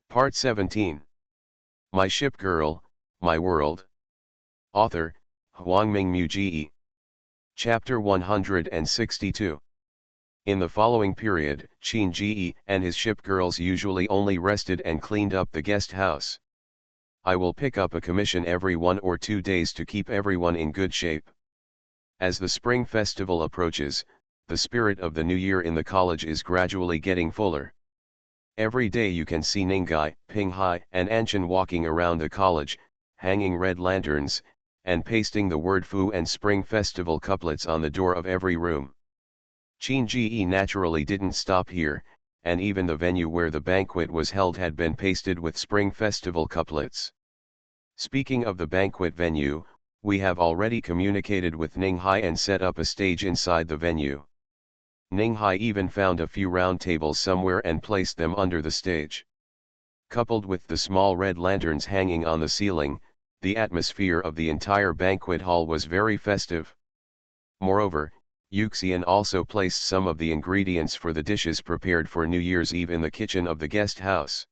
Part 17. My Ship Girl, My World. Author, Huangming Muji. Chapter 162. In the following period, Qin Ji and his ship girls usually only rested and cleaned up the guest house. I will pick up a commission every 1 or 2 days to keep everyone in good shape. As the spring festival approaches, the spirit of the new year in the college is gradually getting fuller. Every day you can see Ningai, Pinghai, and Anshan walking around the college, hanging red lanterns, and pasting the word Fu and Spring Festival couplets on the door of every room. Qin Ji naturally didn't stop here, and even the venue where the banquet was held had been pasted with Spring Festival couplets. Speaking of the banquet venue, we have already communicated with Ninghai and set up a stage inside the venue. Ninghai even found a few round tables somewhere and placed them under the stage. Coupled with the small red lanterns hanging on the ceiling, the atmosphere of the entire banquet hall was very festive. Moreover, Yuxian also placed some of the ingredients for the dishes prepared for New Year's Eve in the kitchen of the guest house.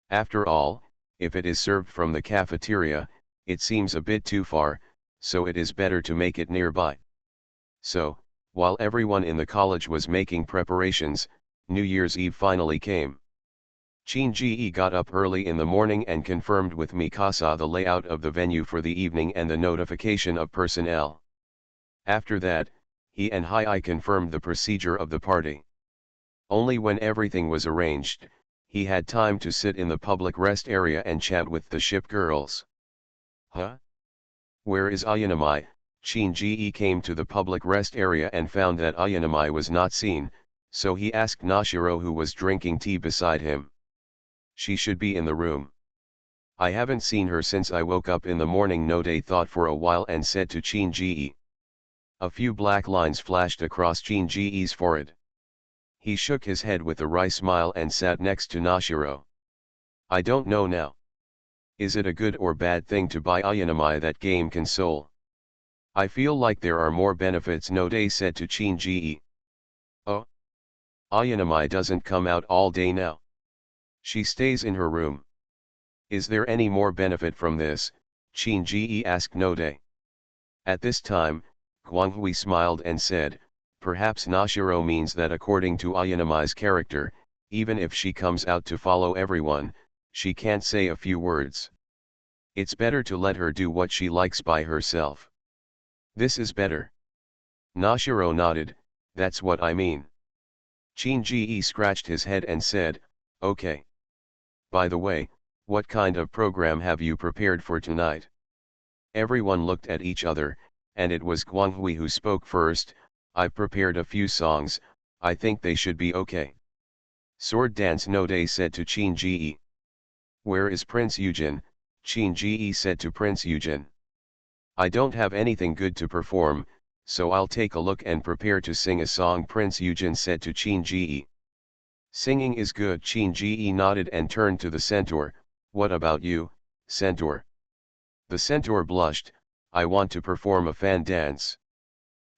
After all, if it is served from the cafeteria, it seems a bit too far, so it is better to make it nearby. So, while everyone in the college was making preparations, New Year's Eve finally came. Qin Ji got up early in the morning and confirmed with Mikasa the layout of the venue for the evening and the notification of personnel. After that, he and Hai confirmed the procedure of the party. Only when everything was arranged, he had time to sit in the public rest area and chat with the ship girls. Huh? Where is Ayanami? Qin Ji came to the public rest area and found that Ayanami was not seen, so he asked Nashiro, who was drinking tea beside him. She should be in the room. I haven't seen her since I woke up in the morning. Node thought for a while and said to Qin Ji. A few black lines flashed across Qin Ji's forehead. He shook his head with a wry smile and sat next to Nashiro. I don't know now. Is it a good or bad thing to buy Ayanami that game console? I feel like there are more benefits, Node said to Qin Ji. Oh? Ayanami doesn't come out all day now. She stays in her room. Is there any more benefit from this? Qin Ji asked Node. At this time, Guanghui smiled and said, perhaps Nashiro means that according to Ayanami's character, even if she comes out to follow everyone, she can't say a few words. It's better to let her do what she likes by herself. This is better. Nashiro nodded, that's what I mean. Qin Ji scratched his head and said, okay. By the way, what kind of program have you prepared for tonight? Everyone looked at each other, and it was Guanghui who spoke first. I've prepared a few songs, I think they should be okay. Sword dance, Node said to Qin Ji. Where is Prince Yujin? Qin Ji said to Prince Yujin. I don't have anything good to perform, so I'll take a look and prepare to sing a song, Prince Yujin said to Qin Ji. Singing is good. Qin Ji nodded and turned to the centaur. What about you, centaur? The centaur blushed. I want to perform a fan dance.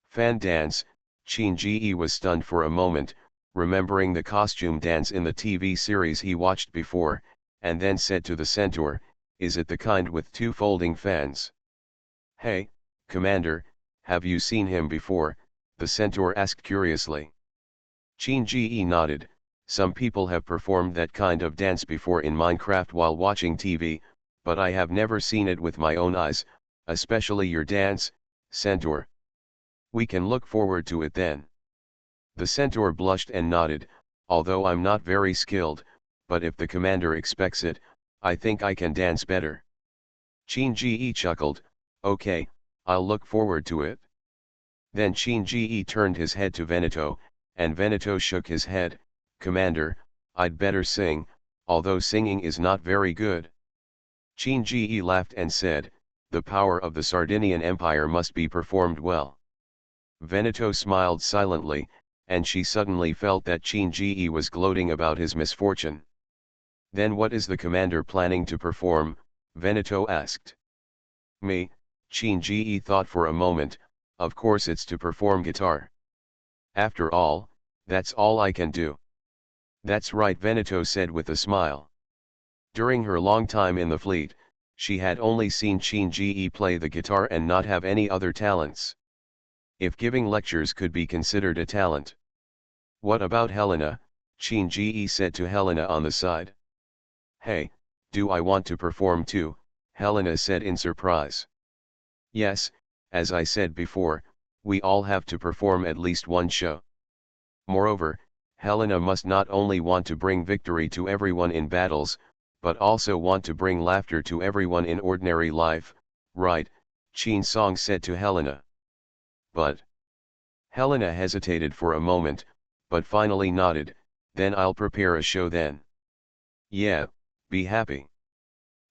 Fan dance? Qin Ji was stunned for a moment, remembering the costume dance in the TV series he watched before, and then said to the centaur, is it the kind with 2 folding fans? Hey, Commander, have you seen him before? The centaur asked curiously. Qin Ji nodded. Some people have performed that kind of dance before in Minecraft while watching TV, but I have never seen it with my own eyes, especially your dance, centaur. We can look forward to it then. The centaur blushed and nodded, although I'm not very skilled, but if the commander expects it, I think I can dance better. Qin Ji chuckled, okay, I'll look forward to it. Then Qin Ji turned his head to Veneto, and Veneto shook his head. Commander, I'd better sing, although singing is not very good. Qin Ji laughed and said, the power of the Sardinian Empire must be performed well. Veneto smiled silently, and she suddenly felt that Qin Ji was gloating about his misfortune. Then what is the commander planning to perform? Veneto asked. Me, Qin Ji thought for a moment, of course it's to perform guitar. After all, that's all I can do. That's right, Veneto said with a smile. During her long time in the fleet, she had only seen Qin Ji play the guitar and not have any other talents. If giving lectures could be considered a talent. What about Helena? Qin Ji said to Helena on the side. Hey, do I want to perform too? Helena said in surprise. Yes, as I said before, we all have to perform at least one show. Moreover, Helena must not only want to bring victory to everyone in battles, but also want to bring laughter to everyone in ordinary life, right? Qin Song said to Helena. But Helena hesitated for a moment, but finally nodded. Then I'll prepare a show then. Yeah, be happy.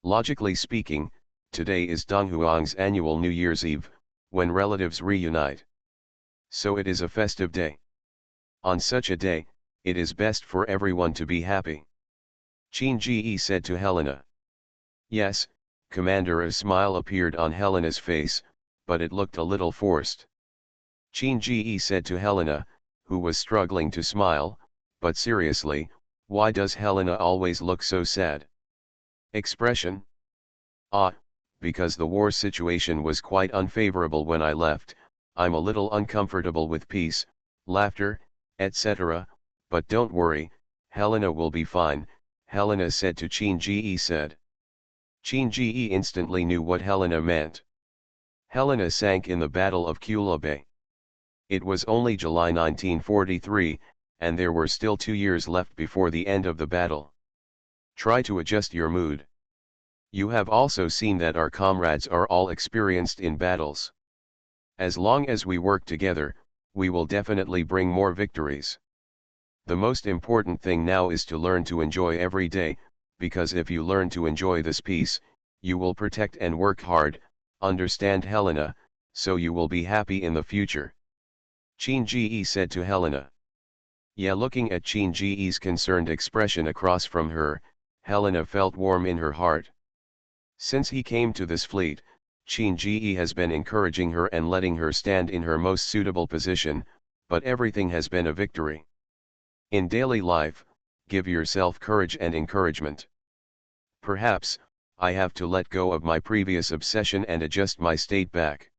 Logically speaking, today is Donghuang's annual New Year's Eve, when relatives reunite. So it is a festive day. On such a day, it is best for everyone to be happy. Qin Ji said to Helena. Yes, Commander. A smile appeared on Helena's face, but it looked a little forced. Qin Ji said to Helena, who was struggling to smile, but seriously, why does Helena always look so sad? Expression? Ah, because the war situation was quite unfavorable when I left. I'm a little uncomfortable with peace, laughter, etc., but don't worry, Helena will be fine, Helena said to Qin Ji said. Qin Ji instantly knew what Helena meant. Helena sank in the Battle of Kula Bay. It was only July 1943, and there were still 2 years left before the end of the battle. Try to adjust your mood. You have also seen that our comrades are all experienced in battles. As long as we work together, we will definitely bring more victories. The most important thing now is to learn to enjoy every day, because if you learn to enjoy this peace, you will protect and work hard, understand Helena, so you will be happy in the future. Qin Ji said to Helena. Yeah, looking at Qin Ji's concerned expression across from her, Helena felt warm in her heart. Since he came to this fleet, Qin Ji has been encouraging her and letting her stand in her most suitable position, but everything has been a victory. In daily life, give yourself courage and encouragement. Perhaps, I have to let go of my previous obsession and adjust my state back.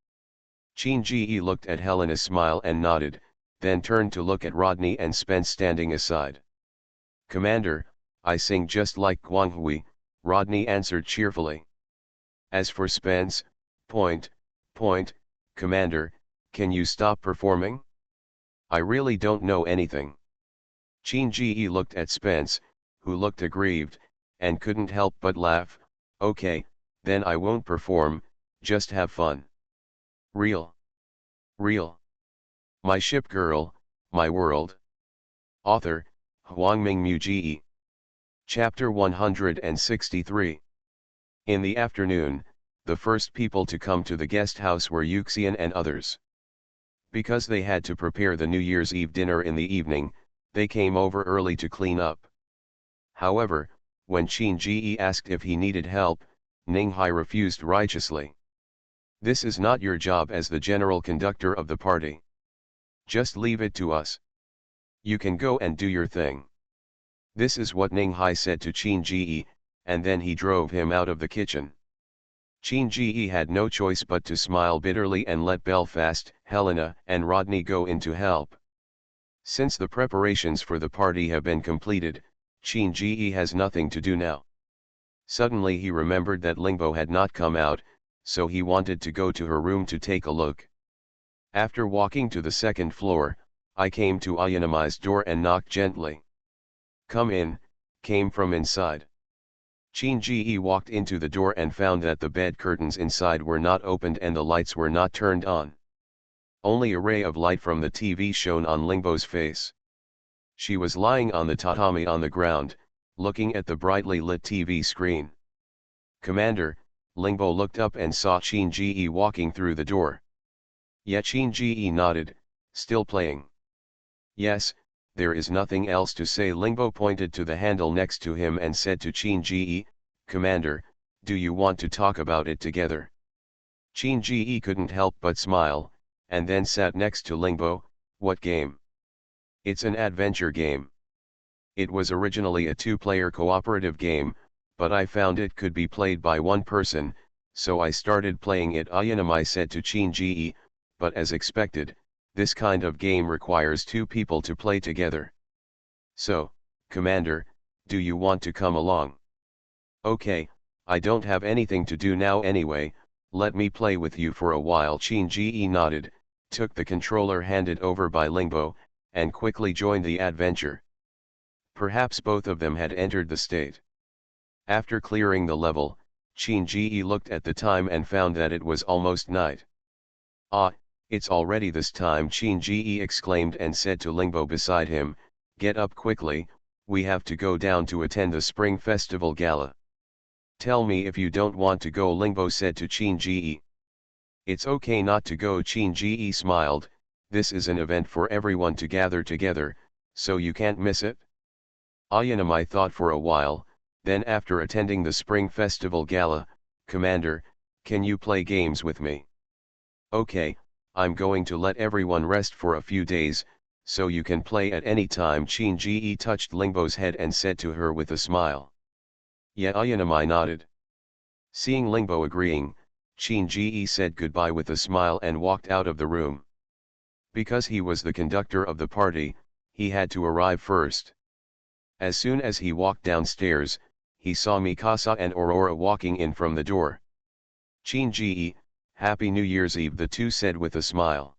Qin Ji looked at Helena's smile and nodded, then turned to look at Rodney and Spence standing aside. Commander, I sing just like Guanghui, Rodney answered cheerfully. As for Spence, Commander, can you stop performing? I really don't know anything. Qin Ji looked at Spence, who looked aggrieved, and couldn't help but laugh. Okay, then I won't perform, just have fun. Real. My Ship Girl, My World. Author, Huangming Mu. Chapter 163. In the afternoon, the first people to come to the guest house were Yuxian and others. Because they had to prepare the New Year's Eve dinner in the evening, they came over early to clean up. However, when Qin Ji asked if he needed help, Ninghai refused righteously. This is not your job as the general conductor of the party. Just leave it to us. You can go and do your thing. This is what Ninghai said to Qin Ji, and then he drove him out of the kitchen. Qin Ji had no choice but to smile bitterly and let Belfast, Helena, and Rodney go in to help. Since the preparations for the party have been completed, Qin Ji has nothing to do now. Suddenly he remembered that Lingbo had not come out, so he wanted to go to her room to take a look. After walking to the second floor, I came to Ayanami's door and knocked gently. Come in, came from inside. Qin Ji walked into the door and found that the bed curtains inside were not opened and the lights were not turned on. Only a ray of light from the TV shone on Lingbo's face. She was lying on the tatami on the ground, looking at the brightly lit TV screen. Commander, Lingbo looked up and saw Qin Ji walking through the door. Yet Qin Ji nodded, still playing. Yes, there is nothing else to say. Lingbo pointed to the handle next to him and said to Qin Ji, Commander, do you want to talk about it together? Qin Ji couldn't help but smile, and then sat next to Lingbo. What game? It's an adventure game. It was originally a 2-player cooperative game, but I found it could be played by one person, so I started playing it. Ayanamai said to Chin Ji, but as expected, this kind of game requires two people to play together. So, Commander, do you want to come along? Okay, I don't have anything to do now anyway, let me play with you for a while. Chin Ji nodded, took the controller handed over by Lingbo, and quickly joined the adventure. Perhaps both of them had entered the state. After clearing the level, Chin Ji looked at the time and found that it was almost night. Ah, it's already this time, Chin Ji exclaimed and said to Lingbo beside him, get up quickly, we have to go down to attend the Spring Festival Gala. Tell me if you don't want to go, Lingbo said to Chin Ji. It's okay not to go, Chin Ji smiled, this is an event for everyone to gather together, so you can't miss it. Ayanamai thought for a while, then after attending the Spring Festival Gala, Commander, can you play games with me? Okay, I'm going to let everyone rest for a few days, so you can play at any time. Chin Ji touched Lingbo's head and said to her with a smile. Yeah, Ayanamai nodded. Seeing Lingbo agreeing, Chin Ji said goodbye with a smile and walked out of the room. Because he was the conductor of the party, he had to arrive first. As soon as he walked downstairs, he saw Mikasa and Aurora walking in from the door. Chin Ji, Happy New Year's Eve, the two said with a smile.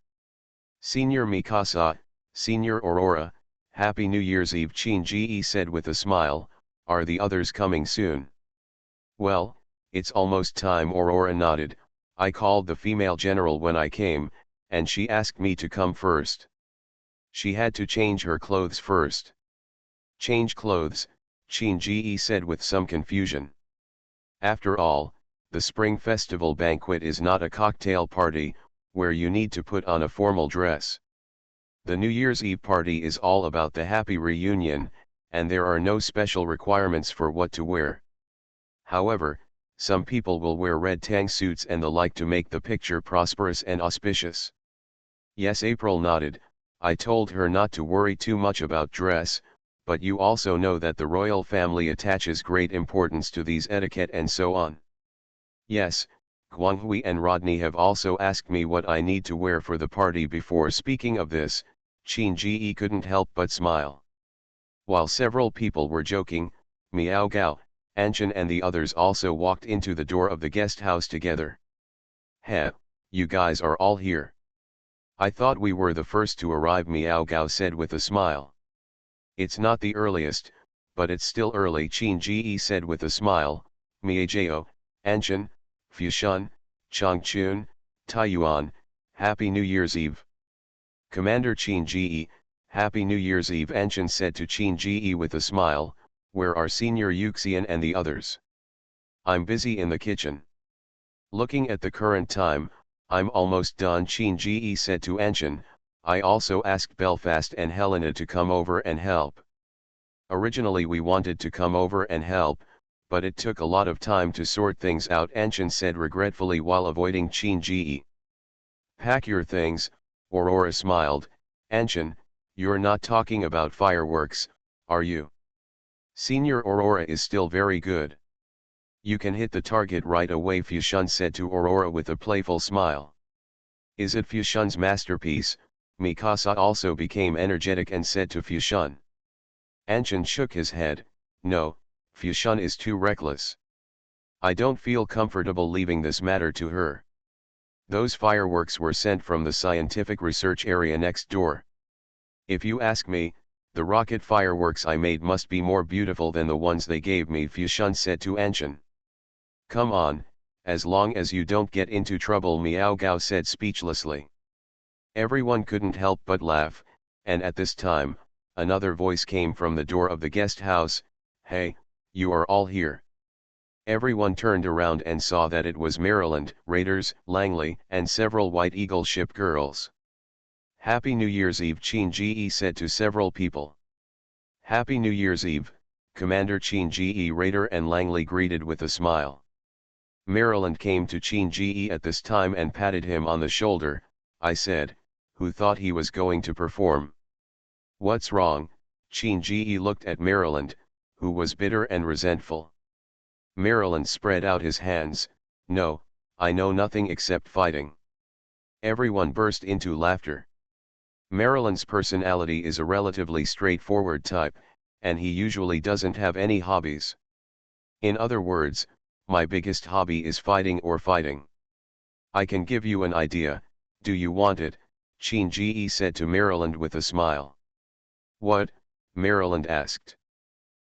Senior Mikasa, Senior Aurora, Happy New Year's Eve, Chin Ji said with a smile, are the others coming soon? Well, it's almost time, Aurora nodded, I called the female general when I came, and she asked me to come first. She had to change her clothes first. Change clothes, Chin Ji said with some confusion. After all, the Spring Festival banquet is not a cocktail party, where you need to put on a formal dress. The New Year's Eve party is all about the happy reunion, and there are no special requirements for what to wear. However, some people will wear red tang suits and the like to make the picture prosperous and auspicious. Yes, April nodded, I told her not to worry too much about dress, but you also know that the royal family attaches great importance to these etiquette and so on. Yes, Guanghui and Rodney have also asked me what I need to wear for the party. Before speaking of this, Chin Ji couldn't help but smile. While several people were joking, Miao Gao, Anshan and the others also walked into the door of the guest house together. Heh, you guys are all here. I thought we were the first to arrive, Miao Gao said with a smile. It's not the earliest, but it's still early, Chin Ji said with a smile. Miao, Anshan, Fushun, Changchun, Taiyuan, Happy New Year's Eve. Commander Chin Ji, Happy New Year's Eve, Anshan said to Chin Ji with a smile, where are Senior Yuxian and the others? I'm busy in the kitchen. Looking at the current time, I'm almost done, Chin Ji said to Anshan. I also asked Belfast and Helena to come over and help. Originally we wanted to come over and help, but it took a lot of time to sort things out, Anshan said regretfully while avoiding Chin Ji. Pack your things, Aurora smiled. Anshan, you're not talking about fireworks, are you? Senior Aurora is still very good. You can hit the target right away, Fushun said to Aurora with a playful smile. Is it Fushun's masterpiece? Mikasa also became energetic and said to Fushun. Anshan shook his head, no, Fushun is too reckless. I don't feel comfortable leaving this matter to her. Those fireworks were sent from the scientific research area next door. If you ask me, the rocket fireworks I made must be more beautiful than the ones they gave me, Fushun said to Anshan. Come on, as long as you don't get into trouble, Miao Gao said speechlessly. Everyone couldn't help but laugh, and at this time, another voice came from the door of the guest house, hey, you are all here. Everyone turned around and saw that it was Maryland, Raiders, Langley, and several White Eagle ship girls. Happy New Year's Eve, Chin Ji said to several people. Happy New Year's Eve, Commander Chin Ji. Raider and Langley greeted with a smile. Maryland came to Chin Ji at this time and patted him on the shoulder. I said, who thought he was going to perform? What's wrong? Chin Ji looked at Maryland, who was bitter and resentful. Maryland spread out his hands. "No, I know nothing except fighting." Everyone burst into laughter. Maryland's personality is a relatively straightforward type, and he usually doesn't have any hobbies. In other words, my biggest hobby is fighting or fighting. "I can give you an idea, do you want it?" Chin-Ji said to Maryland with a smile. "What?" Maryland asked.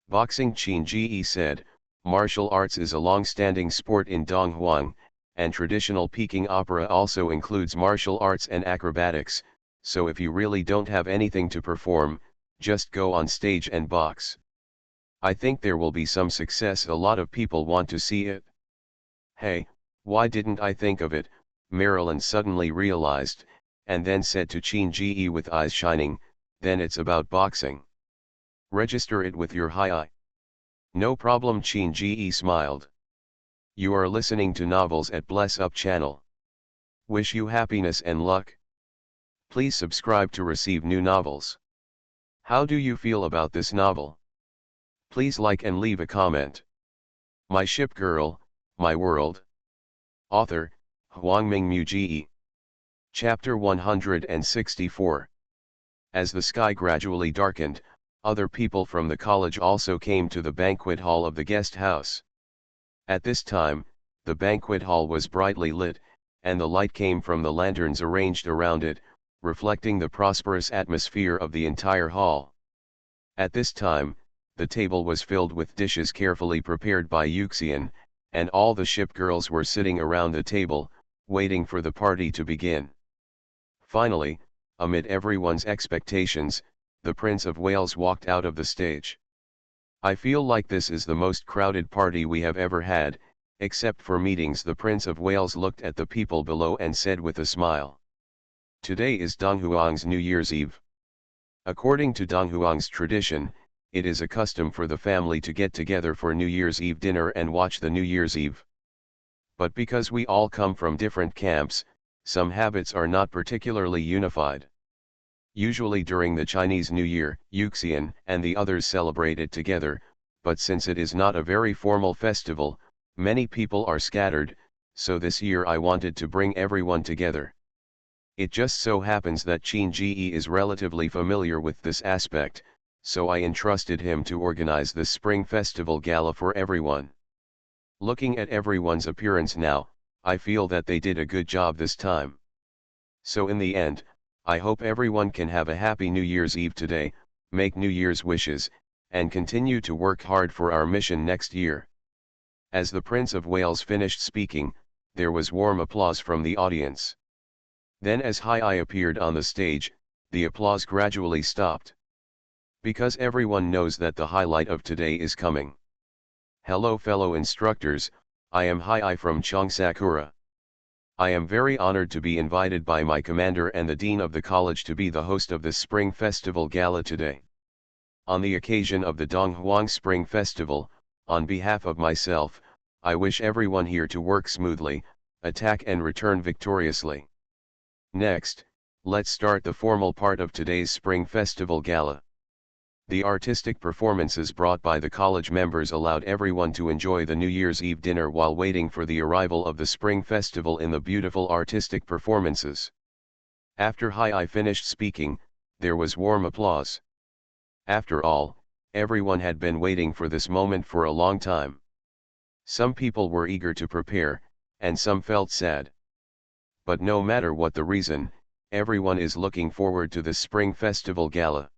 "Boxing," Chin-Ji said. "Martial arts is a long-standing sport in Donghuang, and traditional Peking opera also includes martial arts and acrobatics, so if you really don't have anything to perform, just go on stage and box. I think there will be some success. A lot of people want to see it." "Hey, why didn't I think of it?" Maryland suddenly realized, and then said to Chin-Ji with eyes shining, "Then it's about boxing. Register it with your Hi-I." "No problem," Chin-Ji smiled. "You are listening to Novels at Bless Up channel. Wish you happiness and luck. Please subscribe to receive new novels. How do you feel about this novel? Please like and leave a comment. My Ship Girl, My World. Author, Huangming Muji. Chapter 164. As the sky gradually darkened, other people from the college also came to the banquet hall of the guest house. At this time, the banquet hall was brightly lit, and the light came from the lanterns arranged around it, reflecting the prosperous atmosphere of the entire hall. At this time, the table was filled with dishes carefully prepared by Yuxian, and all the ship girls were sitting around the table, waiting for the party to begin. Finally, amid everyone's expectations, the Prince of Wales walked out of the stage. "I feel like this is the most crowded party we have ever had, except for meetings." The Prince of Wales looked at the people below and said with a smile, "Today is Donghuang's New Year's Eve. According to Donghuang's tradition, it is a custom for the family to get together for New Year's Eve dinner and watch the New Year's Eve. But because we all come from different camps, some habits are not particularly unified. Usually during the Chinese New Year, Yuxian and the others celebrate it together, but since it is not a very formal festival, many people are scattered, so this year I wanted to bring everyone together. It just so happens that Chin-Ji is relatively familiar with this aspect, so I entrusted him to organize this spring festival gala for everyone. Looking at everyone's appearance now, I feel that they did a good job this time. So in the end, I hope everyone can have a happy New Year's Eve today, make New Year's wishes, and continue to work hard for our mission next year." As the Prince of Wales finished speaking, there was warm applause from the audience. Then as Hi-I appeared on the stage, the applause gradually stopped. Because everyone knows that the highlight of today is coming. "Hello fellow instructors, I am Hi-I from Cheongsakura. I am very honored to be invited by my commander and the dean of the college to be the host of this spring festival gala today. On the occasion of the Donghuang Spring Festival, on behalf of myself, I wish everyone here to work smoothly, attack and return victoriously. Next, let's start the formal part of today's Spring Festival Gala. The artistic performances brought by the college members allowed everyone to enjoy the New Year's Eve dinner while waiting for the arrival of the Spring Festival in the beautiful artistic performances. After Hi-I finished speaking, there was warm applause. After all, everyone had been waiting for this moment for a long time. Some people were eager to prepare, and some felt sad. But no matter what the reason, everyone is looking forward to the Spring Festival Gala.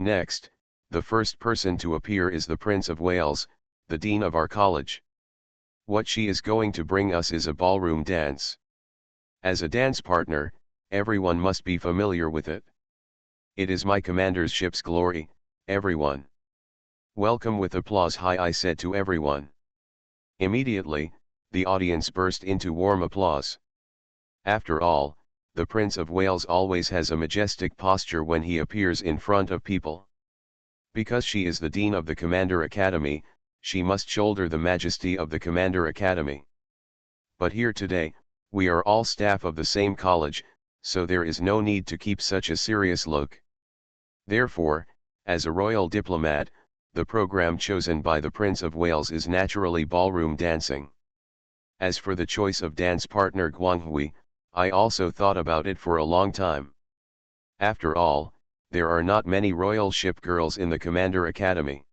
Next, the first person to appear is the Prince of Wales, the dean of our college. What she is going to bring us is a ballroom dance. As a dance partner, everyone must be familiar with it. It is my commander's ship's glory, everyone. Welcome with applause, Hi-I said to everyone. Immediately, the audience burst into warm applause. After all, the Prince of Wales always has a majestic posture when he appears in front of people. Because she is the Dean of the Commander Academy, she must shoulder the majesty of the Commander Academy. But here today, we are all staff of the same college, so there is no need to keep such a serious look. Therefore, as a royal diplomat, the program chosen by the Prince of Wales is naturally ballroom dancing. As for the choice of dance partner Guanghui, I also thought about it for a long time. After all, there are not many royal ship girls in the Commander Academy.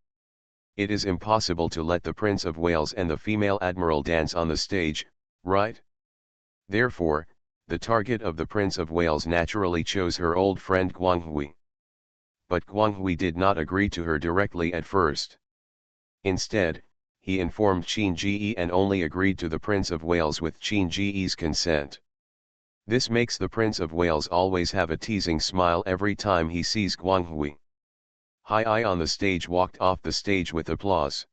It is impossible to let the Prince of Wales and the female admiral dance on the stage, right? Therefore, the target of the Prince of Wales naturally chose her old friend Guanghui. But Guanghui did not agree to her directly at first. Instead, he informed Qin Ji and only agreed to the Prince of Wales with Qin Ji's consent. This makes the Prince of Wales always have a teasing smile every time he sees Guanghui. Hai on the stage walked off the stage with applause.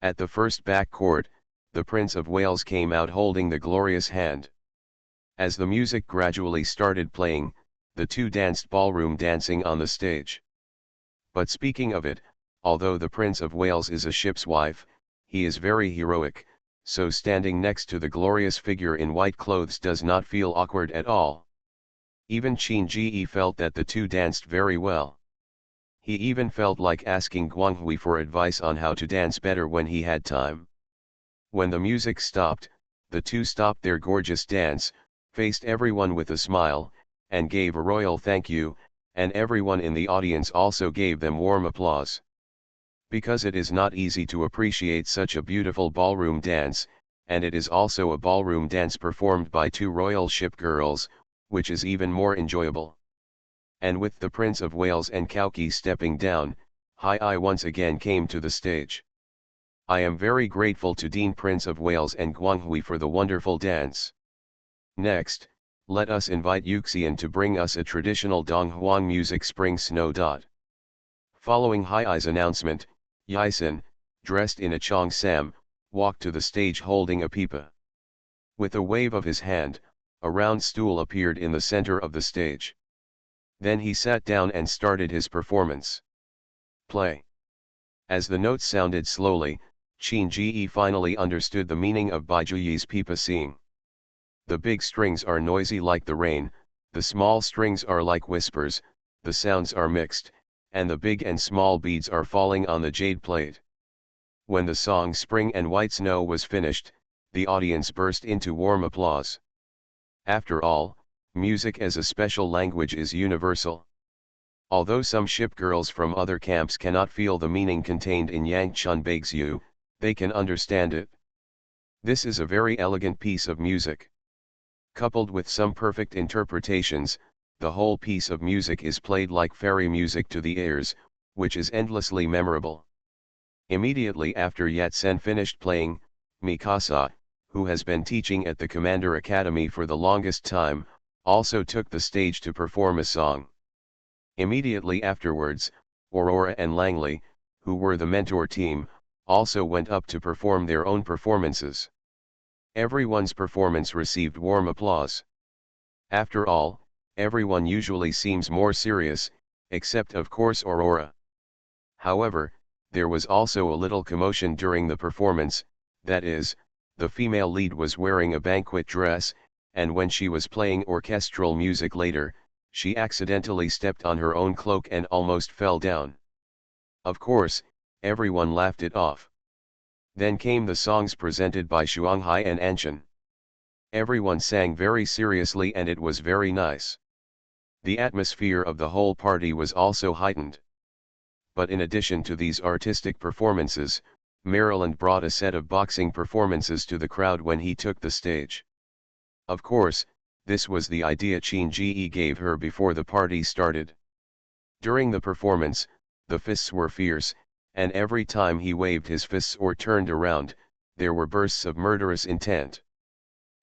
At the first back court, the Prince of Wales came out holding the glorious hand. As the music gradually started playing, the two danced ballroom dancing on the stage. But speaking of it, although the Prince of Wales is a ship's wife, he is very heroic, so standing next to the glorious figure in white clothes does not feel awkward at all. Even Qin Ji felt that the two danced very well. He even felt like asking Guanghui for advice on how to dance better when he had time. When the music stopped, the two stopped their gorgeous dance, faced everyone with a smile, and gave a royal thank you, and everyone in the audience also gave them warm applause. Because it is not easy to appreciate such a beautiful ballroom dance, and it is also a ballroom dance performed by two royal ship girls, which is even more enjoyable. And with the Prince of Wales and Kauki stepping down, Hai once again came to the stage. I am very grateful to Dean Prince of Wales and Guanghui for the wonderful dance. Next, let us invite Yuxian to bring us a traditional Donghuang music Spring Snow. Following Hai's announcement, Yisen, dressed in a cheongsam, walked to the stage holding a pipa. With a wave of his hand, a round stool appeared in the center of the stage. Then he sat down and started his performance. Play. As the notes sounded slowly, Qin Ji finally understood the meaning of Baijuyi's pipa sing. The big strings are noisy like the rain, the small strings are like whispers, the sounds are mixed, and the big and small beads are falling on the jade plate. When the song Spring and White Snow was finished, the audience burst into warm applause. After all, music as a special language is universal. Although some ship girls from other camps cannot feel the meaning contained in Yang Chun Baixu, they can understand it. This is a very elegant piece of music. Coupled with some perfect interpretations, the whole piece of music is played like fairy music to the ears, which is endlessly memorable. Immediately after Yatsen finished playing, Mikasa, who has been teaching at the Commander Academy for the longest time, also took the stage to perform a song. Immediately afterwards, Aurora and Langley, who were the mentor team, also went up to perform their own performances. Everyone's performance received warm applause. After all, everyone usually seems more serious, except of course Aurora. However, there was also a little commotion during the performance, that is, the female lead was wearing a banquet dress, and when she was playing orchestral music later, she accidentally stepped on her own cloak and almost fell down. Of course, everyone laughed it off. Then came the songs presented by Shuanghai and Anshan. Everyone sang very seriously and it was very nice. The atmosphere of the whole party was also heightened. But in addition to these artistic performances, Maryland brought a set of boxing performances to the crowd when he took the stage. Of course, this was the idea Qin Ji gave her before the party started. During the performance, the fists were fierce, and every time he waved his fists or turned around, there were bursts of murderous intent.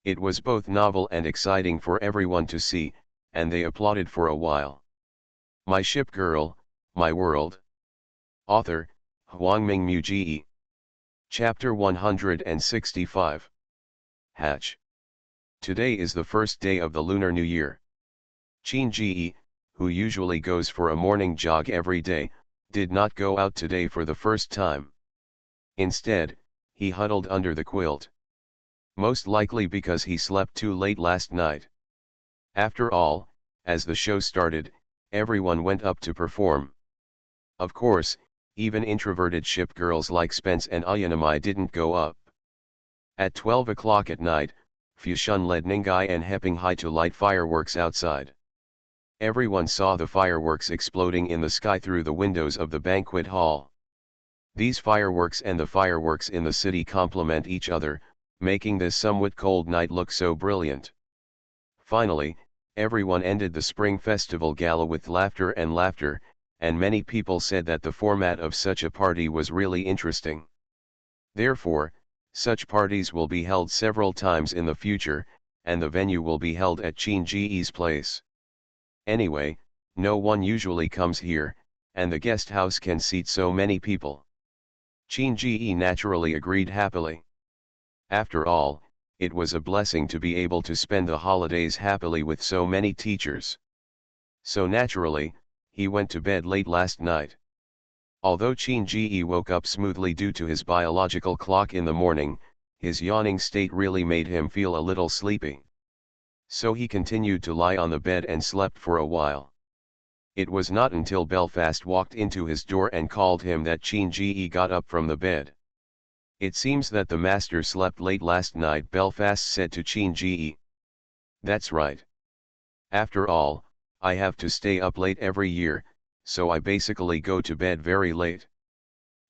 It was both novel and exciting for everyone to see, and they applauded for a while. My Ship Girl, My World. Author, Huangming Muji. Chapter 165. Hatch. Today is the first day of the Lunar New Year. Qin Ji, who usually goes for a morning jog every day, did not go out today for the first time. Instead, he huddled under the quilt. Most likely because he slept too late last night. After all, as the show started, everyone went up to perform. Of course, even introverted ship girls like Spence and Ayanamai didn't go up. At 12 o'clock at night, Fushun led Ningai and Heping Hai to light fireworks outside. Everyone saw the fireworks exploding in the sky through the windows of the banquet hall. These fireworks and the fireworks in the city complement each other, making this somewhat cold night look so brilliant. Finally, everyone ended the Spring Festival Gala with laughter, and many people said that the format of such a party was really interesting. Therefore, such parties will be held several times in the future, and the venue will be held at Chin-Ji's place. Anyway, no one usually comes here, and the guest house can seat so many people. Chin-Ji naturally agreed happily. After all, it was a blessing to be able to spend the holidays happily with so many teachers. So naturally, he went to bed late last night. Although Chin-Ji woke up smoothly due to his biological clock in the morning, his yawning state really made him feel a little sleepy. So he continued to lie on the bed and slept for a while. It was not until Belfast walked into his door and called him that Chin-Ji got up from the bed. "It seems that the master slept late last night," Belfast said to Chin-Ji. "That's right. After all, I have to stay up late every year, so I basically go to bed very late.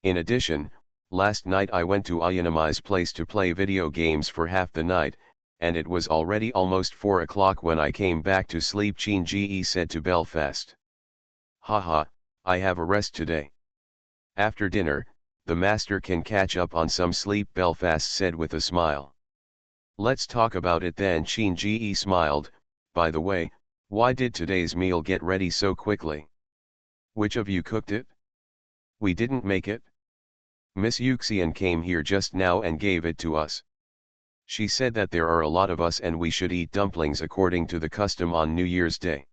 In addition, last night I went to Ayanamai's place to play video games for half the night, and it was already almost 4 o'clock when I came back to sleep," Chin-Ji said to Belfast. "Haha, I have a rest today. After dinner, the master can catch up on some sleep," Belfast said with a smile. "Let's talk about it then," Chin-Ji smiled. "By the way, why did today's meal get ready so quickly? Which of you cooked it?" "We didn't make it. Miss Yuxian came here just now and gave it to us. She said that there are a lot of us and we should eat dumplings according to the custom on New Year's Day.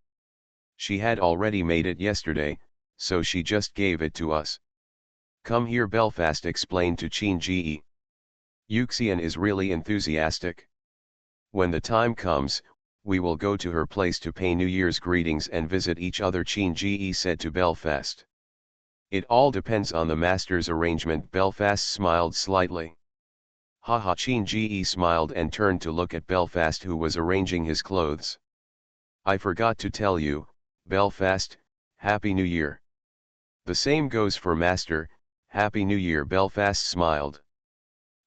She had already made it yesterday, so she just gave it to us." "Come here," Belfast explained to Chin-Ji. "Yuxian is really enthusiastic. When the time comes, we will go to her place to pay New Year's greetings and visit each other," Chin-Ji said to Belfast. "It all depends on the master's arrangement," Belfast smiled slightly. "Haha," Chin-Ji smiled and turned to look at Belfast, who was arranging his clothes. "I forgot to tell you, Belfast, Happy New Year." "The same goes for Master, Happy New Year," Belfast smiled.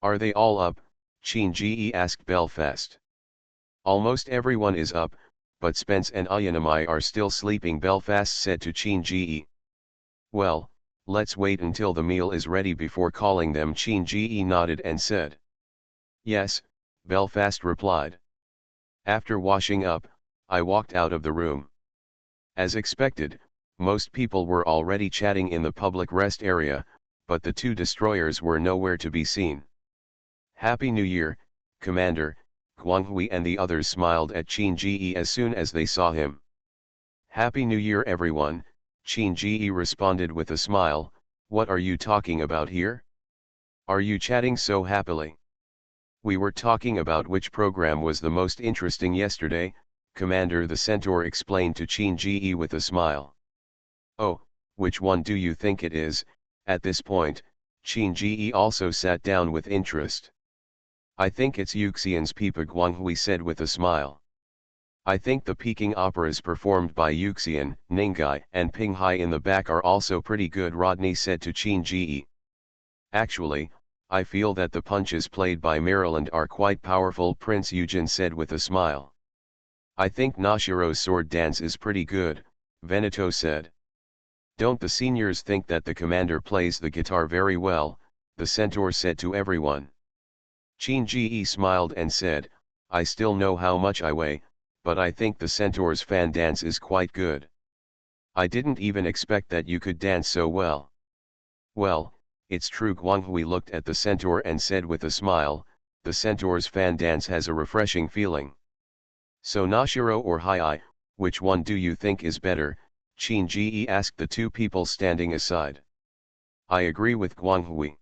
"Are they all up?" Chin-Ji asked Belfast. "Almost everyone is up, but Spence and Ayanamai are still sleeping," Belfast said to Chin-Ji. "Well, let's wait until the meal is ready before calling them," Chin-Ji nodded and said. "Yes," Belfast replied. After washing up, I walked out of the room. As expected, most people were already chatting in the public rest area, but the two destroyers were nowhere to be seen. "Happy New Year, Commander," Guanghui and the others smiled at Chin-Ji as soon as they saw him. "Happy New Year everyone," Chin-Ji responded with a smile. "What are you talking about here? Are you chatting so happily?" "We were talking about which program was the most interesting yesterday, Commander," the Centaur explained to Chin-Ji with a smile. "Oh, which one do you think it is?" At this point, Chin-Ji also sat down with interest. "I think it's Yuxian's Pipa," Guanghui said with a smile. "I think the Peking operas performed by Yuxian, Ningai and Ping Hai in the back are also pretty good," Rodney said to Chin-Ji. "Actually, I feel that the punches played by Maryland are quite powerful," Prince Eugen said with a smile. "I think Nashiro's sword dance is pretty good," Veneto said. "Don't the seniors think that the commander plays the guitar very well?" the Centaur said to everyone. Chin-Ji smiled and said, "I still know how much I weigh, but I think the Centaur's fan dance is quite good. I didn't even expect that you could dance so well." "Well, it's true." Guanghui looked at the Centaur and said with a smile, "The Centaur's fan dance has a refreshing feeling." "So Nashiro or Hai, which one do you think is better?" Chin-Ji asked the two people standing aside. "I agree with Guanghui.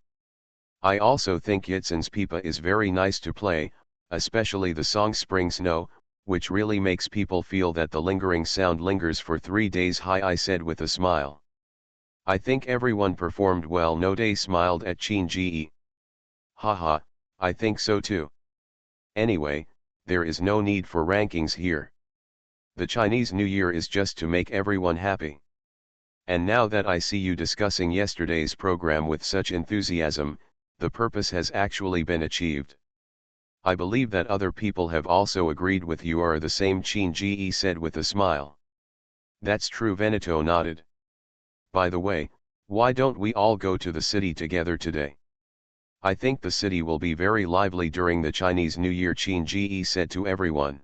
I also think Yitzen's pipa is very nice to play, especially the song Spring Snow, which really makes people feel that the lingering sound lingers for 3 days." Hai said with a smile. I think everyone performed well. Node smiled at Qin Ji. Haha, I think so too. Anyway, there is no need for rankings here. The Chinese New Year is just to make everyone happy. And now that I see you discussing yesterday's program with such enthusiasm, the purpose has actually been achieved. I believe that other people have also agreed with you are the same, Qin Ji said with a smile. That's true, Veneto nodded. By the way, why don't we all go to the city together today? I think the city will be very lively during the Chinese New Year, Qin Ji said to everyone.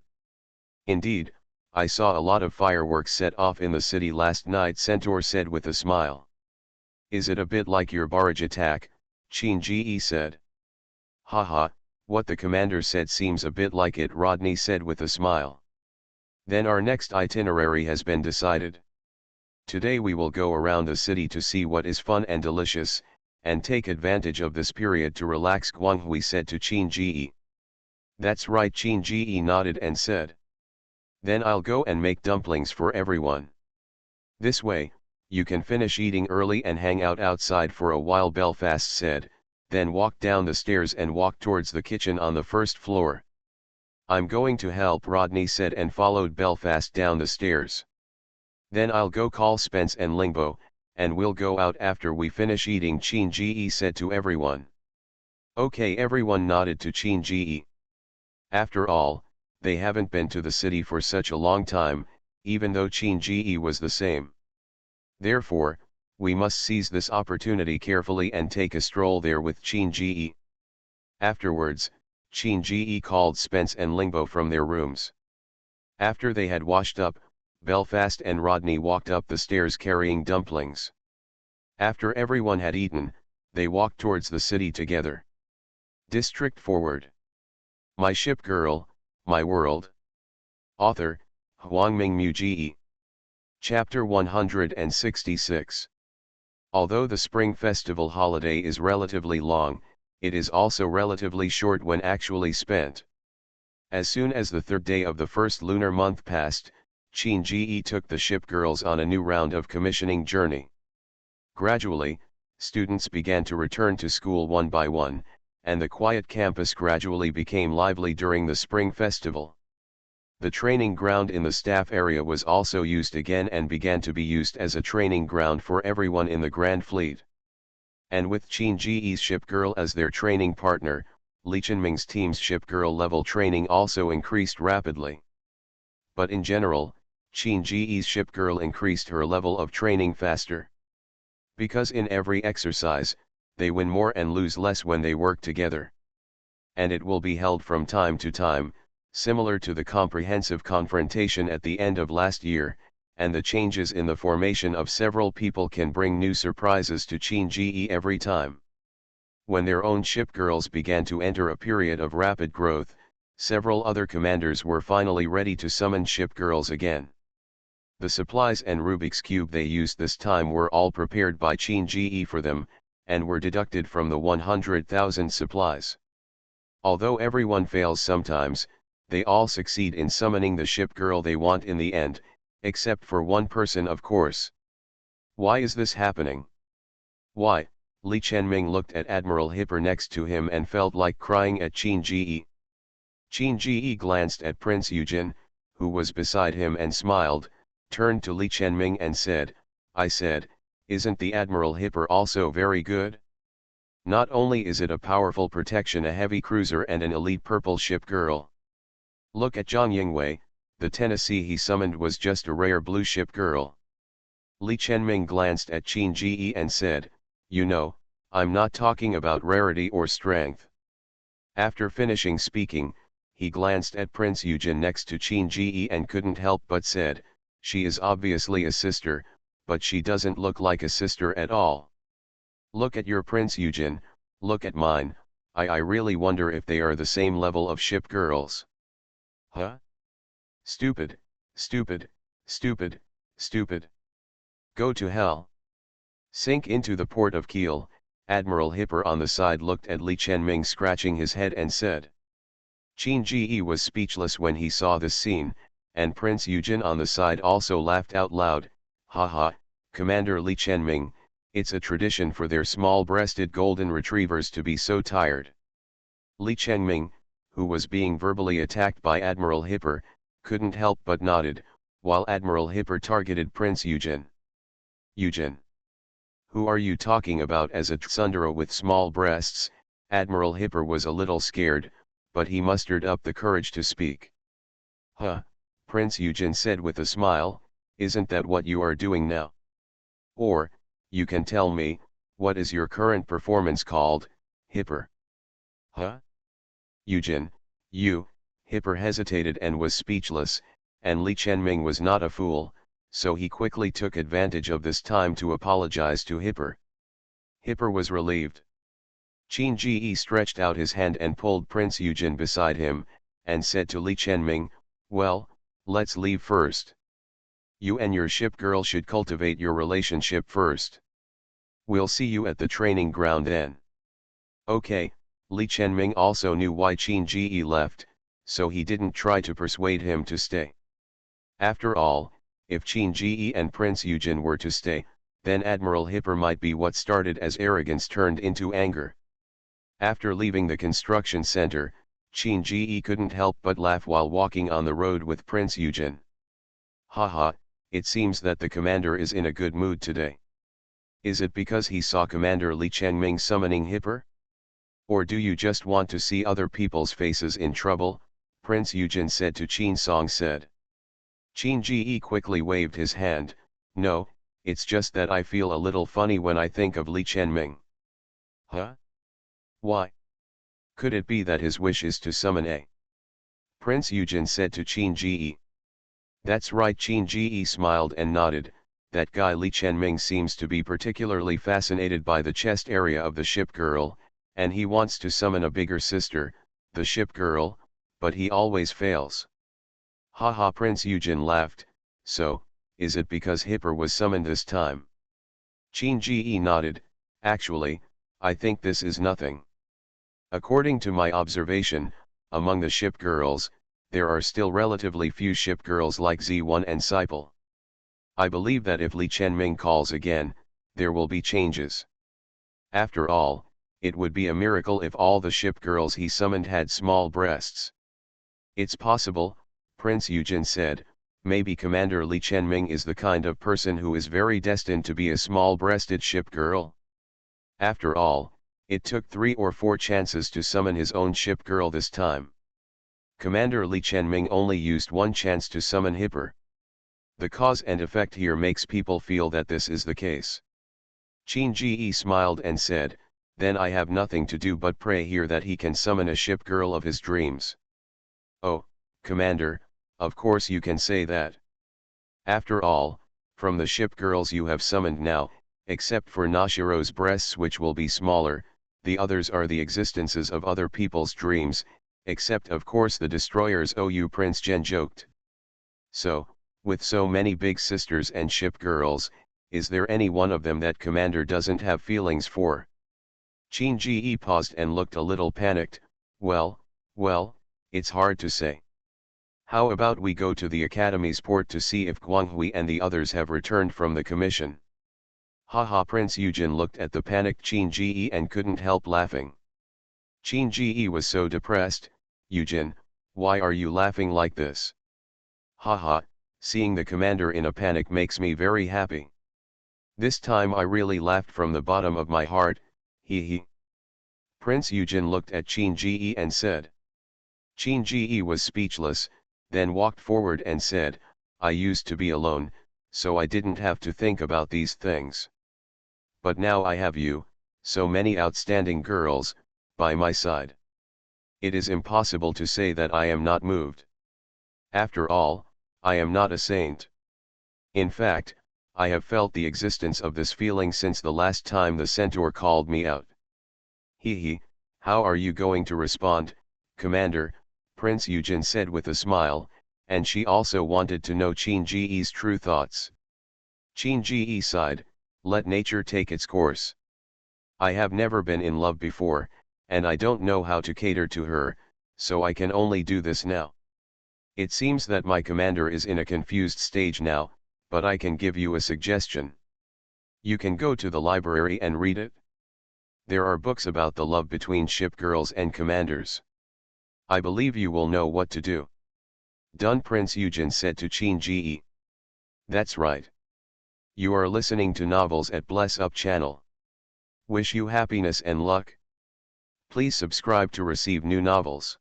Indeed, I saw a lot of fireworks set off in the city last night, Centaur said with a smile. Is it a bit like your barrage attack? Qin Ji said. Haha, what the commander said seems a bit like it, Rodney said with a smile. Then our next itinerary has been decided. Today we will go around the city to see what is fun and delicious, and take advantage of this period to relax, Guanghui said to Qin Ji. That's right, Qin Ji nodded and said. Then I'll go and make dumplings for everyone. This way, you can finish eating early and hang out outside for a while, Belfast said, then walked down the stairs and walked towards the kitchen on the first floor. I'm going to help, Rodney said and followed Belfast down the stairs. Then I'll go call Spence and Lingbo, and we'll go out after we finish eating, Qin Ji said to everyone. Okay, everyone nodded to Qin Ji. After all, they haven't been to the city for such a long time, even though Qin Ji was the same. Therefore, we must seize this opportunity carefully and take a stroll there with Qin Ji. Afterwards, Qin Ji called Spence and Lingbo from their rooms. After they had washed up, Belfast and Rodney walked up the stairs carrying dumplings. After everyone had eaten, they walked towards the city together. District forward. My Ship Girl, My World. Author, Huangming Mu. Chapter 166. Although the Spring Festival holiday is relatively long, it is also relatively short when actually spent. As soon as the third day of the first lunar month passed, Qin Ji took the ship girls on a new round of commissioning journey. Gradually, students began to return to school one by one, and the quiet campus gradually became lively during the Spring Festival. The training ground in the staff area was also used again and began to be used as a training ground for everyone in the Grand Fleet. And with Qin Ji's ship girl as their training partner, Li Qianming's team's ship girl level training also increased rapidly. But in general, Qin Ji's ship girl increased her level of training faster. Because in every exercise, they win more and lose less when they work together. And it will be held from time to time, similar to the comprehensive confrontation at the end of last year, and the changes in the formation of several people can bring new surprises to Qin Ji every time. When their own ship girls began to enter a period of rapid growth, several other commanders were finally ready to summon ship girls again. The supplies and Rubik's Cube they used this time were all prepared by Qin Ji for them, and were deducted from the 100,000 supplies. Although everyone fails sometimes, they all succeed in summoning the ship girl they want in the end, except for one person, of course. Why is this happening? Why? Li Qianming looked at Admiral Hipper next to him and felt like crying at Qin Ji. Qin Ji glanced at Prince Eugene, who was beside him, and smiled, turned to Li Qianming and said, I said, isn't the Admiral Hipper also very good? Not only is it a powerful protection, a heavy cruiser and an elite purple ship girl. Look at Zhang Yingwei, the Tennessee he summoned was just a rare blue ship girl. Li Qianming glanced at Qin Ji and said, you know, I'm not talking about rarity or strength. After finishing speaking, he glanced at Prince Eugene next to Qin Ji and couldn't help but said, she is obviously a sister, but she doesn't look like a sister at all. Look at your Prince Eugene, look at mine, I really wonder if they are the same level of ship girls. Huh? Stupid, stupid, stupid, stupid. Go to hell. Sink into the port of Kiel. Admiral Hipper on the side looked at Li Qianming scratching his head and said. Qin Ji was speechless when he saw this scene, and Prince Eugene on the side also laughed out loud, haha, Commander Li Qianming, It's a tradition for their small-breasted golden retrievers to be so tired. Li Chengming, who was being verbally attacked by Admiral Hipper, couldn't help but nodded, while Admiral Hipper targeted Prince Eugen. Eugen. Who are you talking about? As a tsundere with small breasts? Admiral Hipper was a little scared, but he mustered up the courage to speak. Huh, Prince Eugen said with a smile, isn't that what you are doing now? Or, you can tell me, what is your current performance called, Hipper? Huh? Eugen, you, Hipper hesitated and was speechless, and Li Chenming was not a fool, so he quickly took advantage of this time to apologize to Hipper. Hipper was relieved. Qin Ji stretched out his hand and pulled Prince Eugen beside him, and said to Li Chenming, well, let's leave first. You and your ship girl should cultivate your relationship first. We'll see you at the training ground then. Okay, Li Chenming also knew why Qin Ji left, so he didn't try to persuade him to stay. After all, if Qin Ji and Prince Eugen were to stay, then Admiral Hipper might be what started as arrogance turned into anger. After leaving the construction center, Qin Ji couldn't help but laugh while walking on the road with Prince Eugen. Haha, it seems that the commander is in a good mood today. Is it because he saw Commander Li Chengming summoning Hipper? Or do you just want to see other people's faces in trouble? Prince Eugen said to Qin Song said. Qin Ji quickly waved his hand, no, it's just that I feel a little funny when I think of Li Chenming. Huh? Why? Could it be that his wish is to summon a? Prince Eugen said to Qin Ji. That's right, Qin Ji smiled and nodded, that guy Li Chenming seems to be particularly fascinated by the chest area of the ship girl, and he wants to summon a bigger sister, the ship girl, but he always fails. Haha, Prince Eugen laughed, so, is it because Hipper was summoned this time? Qin Ji nodded, actually, I think this is nothing. According to my observation, among the ship girls, there are still relatively few ship girls like Z1 and Sipel. I believe that if Li Chenming calls again, there will be changes. After all, it would be a miracle if all the ship girls he summoned had small breasts. It's possible, Prince Eugen said, maybe Commander Li Chenming is the kind of person who is very destined to be a small-breasted ship girl. After all, it took 3 or 4 chances to summon his own ship girl this time. Commander Li Chenming only used 1 chance to summon Hipper. The cause and effect here makes people feel that this is the case. Qin Ji smiled and said, then I have nothing to do but pray here that he can summon a ship girl of his dreams. Oh, Commander, of course you can say that. After all, from the ship girls you have summoned now, except for Nashiro's breasts which will be smaller, the others are the existences of other people's dreams, except of course the destroyers. OU Prince Jen joked. So, with so many big sisters and ship girls, is there any one of them that Commander doesn't have feelings for? Qin Ji paused and looked a little panicked, well, it's hard to say. How about we go to the Academy's port to see if Guanghui and the others have returned from the commission? Haha, Prince Eugen looked at the panicked Qin Ji and couldn't help laughing. Qin Ji was so depressed. Eugen, why are you laughing like this? Haha, seeing the commander in a panic makes me very happy. This time I really laughed from the bottom of my heart, hee. Prince Eugen looked at Qin Ji and said. Qin Ji was speechless, then walked forward and said, I used to be alone, so I didn't have to think about these things. But now I have you, so many outstanding girls, by my side. It is impossible to say that I am not moved. After all, I am not a saint. In fact, I have felt the existence of this feeling since the last time the centaur called me out. Hee, how are you going to respond, Commander? Prince Eugen said with a smile, and she also wanted to know Qin Ji's true thoughts. Qin Ji sighed, let nature take its course. I have never been in love before, and I don't know how to cater to her, so I can only do this now. It seems that my commander is in a confused stage now, but I can give you a suggestion. You can go to the library and read it. There are books about the love between ship girls and commanders. I believe you will know what to do. Done, Prince Eugen said to Qin Ji. That's right. You are listening to Novels at Bless Up channel. Wish you happiness and luck. Please subscribe to receive new novels.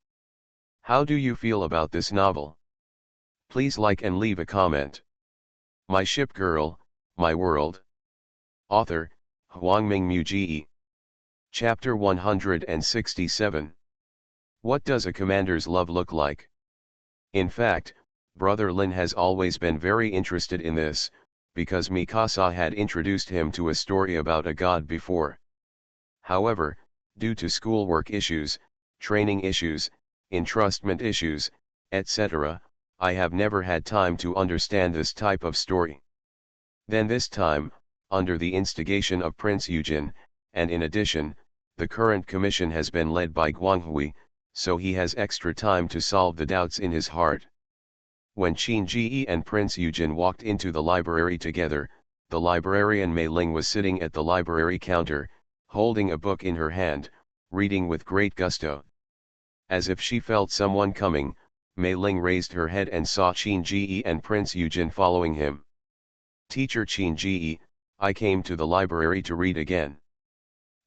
How do you feel about this novel? Please like and leave a comment. My Ship Girl, My World. Author, Huangming Muji. Chapter 167. What does a commander's love look like? In fact, Brother Lin has always been very interested in this, because Mikasa had introduced him to a story about a god before. However, due to schoolwork issues, training issues, entrustment issues, etc., I have never had time to understand this type of story. Then this time, under the instigation of Prince Eugen, and in addition, the current commission has been led by Guanghui, so he has extra time to solve the doubts in his heart. When Qin Ji and Prince Eugen walked into the library together, the librarian Mei Ling was sitting at the library counter, holding a book in her hand, reading with great gusto. As if she felt someone coming, Mei Ling raised her head and saw Qin Ji and Prince Eugen following him. Teacher Qin Ji, I came to the library to read again.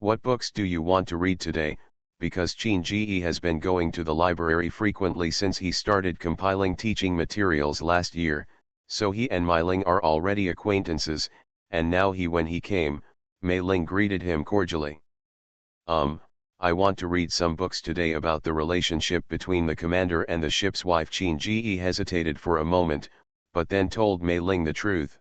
What books do you want to read today? Because Qin Ji has been going to the library frequently since he started compiling teaching materials last year, so he and Mei Ling are already acquaintances, and now when he came, Mei Ling greeted him cordially. I want to read some books today about the relationship between the commander and the ship's wife. Qin Ji hesitated for a moment, but then told Mei Ling the truth.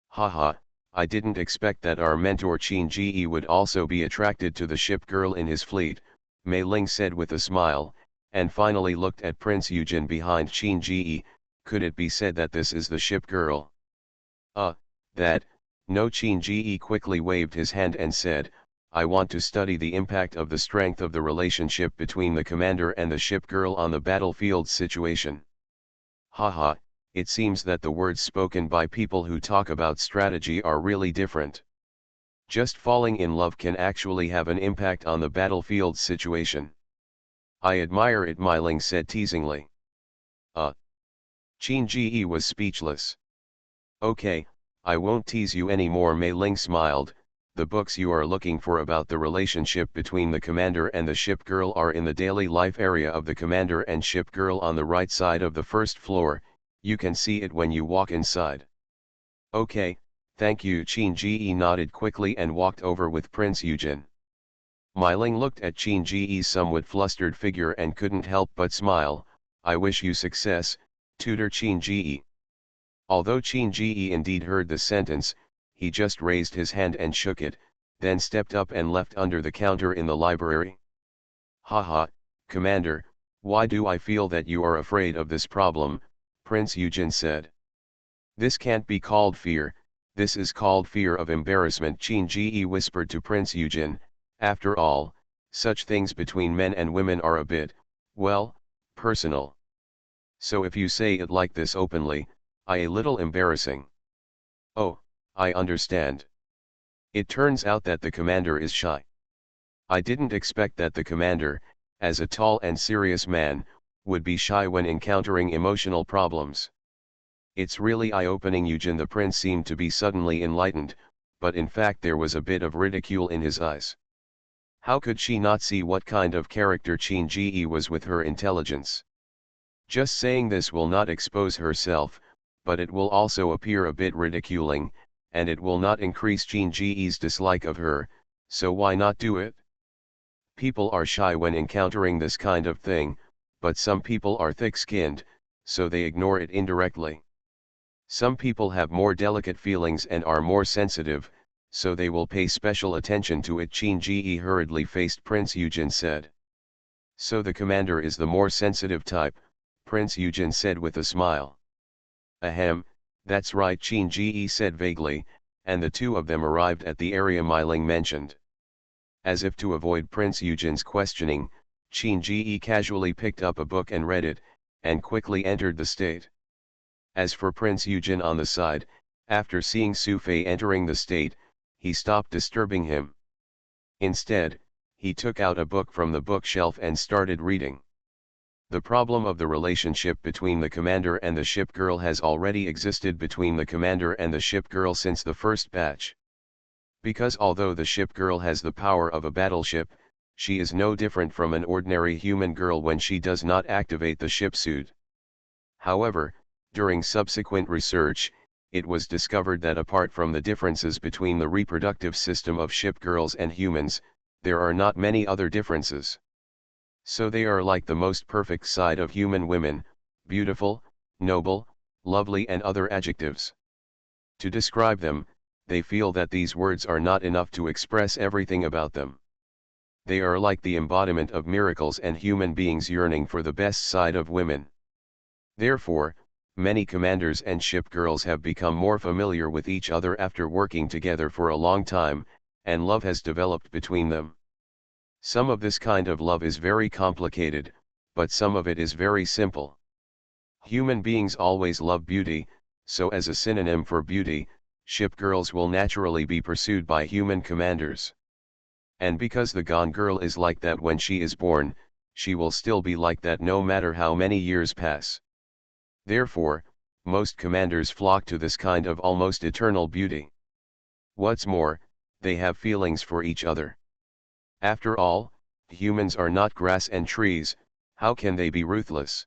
Haha, I didn't expect that our mentor Qin Ji would also be attracted to the ship girl in his fleet, Mei Ling said with a smile, and finally looked at Prince Eugen behind Qin Ji. Could it be said that this is the ship girl? That, no. Qin Ji quickly waved his hand and said, I want to study the impact of the strength of the relationship between the commander and the ship girl on the battlefield situation. Haha, it seems that the words spoken by people who talk about strategy are really different. Just falling in love can actually have an impact on the battlefield situation. I admire it, Mei Ling said teasingly. Qin Ji was speechless. Okay, I won't tease you anymore, Mei Ling smiled. The books you are looking for about the relationship between the commander and the ship girl are in the daily life area of the commander and ship girl on the right side of the first floor. You can see it when you walk inside. Okay, thank you. Qin Ji nodded quickly and walked over with Prince Eugen. Mei Ling looked at Qin Ji's somewhat flustered figure and couldn't help but smile. I wish you success, tutor Qin Ji. Although Qin Ji indeed heard the sentence, he just raised his hand and shook it, then stepped up and left under the counter in the library. Haha, Commander, why do I feel that you are afraid of this problem? Prince Eugen said. This can't be called fear, this is called fear of embarrassment, Qin Ji whispered to Prince Eugen. After all, such things between men and women are a bit, well, personal. So if you say it like this openly, a little embarrassing. Oh, I understand. It turns out that the commander is shy. I didn't expect that the commander, as a tall and serious man, would be shy when encountering emotional problems. It's really eye-opening. Eugen the prince seemed to be suddenly enlightened, but in fact there was a bit of ridicule in his eyes. How could she not see what kind of character Qin Ji was with her intelligence? Just saying this will not expose herself, but it will also appear a bit ridiculing, and it will not increase Qin Ji's dislike of her, so why not do it? People are shy when encountering this kind of thing, but some people are thick-skinned, so they ignore it indirectly. Some people have more delicate feelings and are more sensitive, so they will pay special attention to it. Qin Ji hurriedly faced Prince Eugen said. So the commander is the more sensitive type, Prince Eugen said with a smile. Ahem, that's right, Qin Ji said vaguely, and the two of them arrived at the area Mei Ling mentioned. As if to avoid Prince Eugen's questioning, Qin Ji casually picked up a book and read it, and quickly entered the state. As for Prince Eugen on the side, after seeing Su Fei entering the state, he stopped disturbing him. Instead, he took out a book from the bookshelf and started reading. The problem of the relationship between the commander and the ship girl has already existed between the commander and the ship girl since the first batch. Because although the ship girl has the power of a battleship, she is no different from an ordinary human girl when she does not activate the ship suit. However, during subsequent research, it was discovered that apart from the differences between the reproductive system of ship girls and humans, there are not many other differences. So they are like the most perfect side of human women, beautiful, noble, lovely and other adjectives. To describe them, they feel that these words are not enough to express everything about them. They are like the embodiment of miracles and human beings yearning for the best side of women. Therefore, many commanders and ship girls have become more familiar with each other after working together for a long time, and love has developed between them. Some of this kind of love is very complicated, but some of it is very simple. Human beings always love beauty, so as a synonym for beauty, ship girls will naturally be pursued by human commanders. And because the Gone girl is like that when she is born, she will still be like that no matter how many years pass. Therefore, most commanders flock to this kind of almost eternal beauty. What's more, they have feelings for each other. After all, humans are not grass and trees, how can they be ruthless?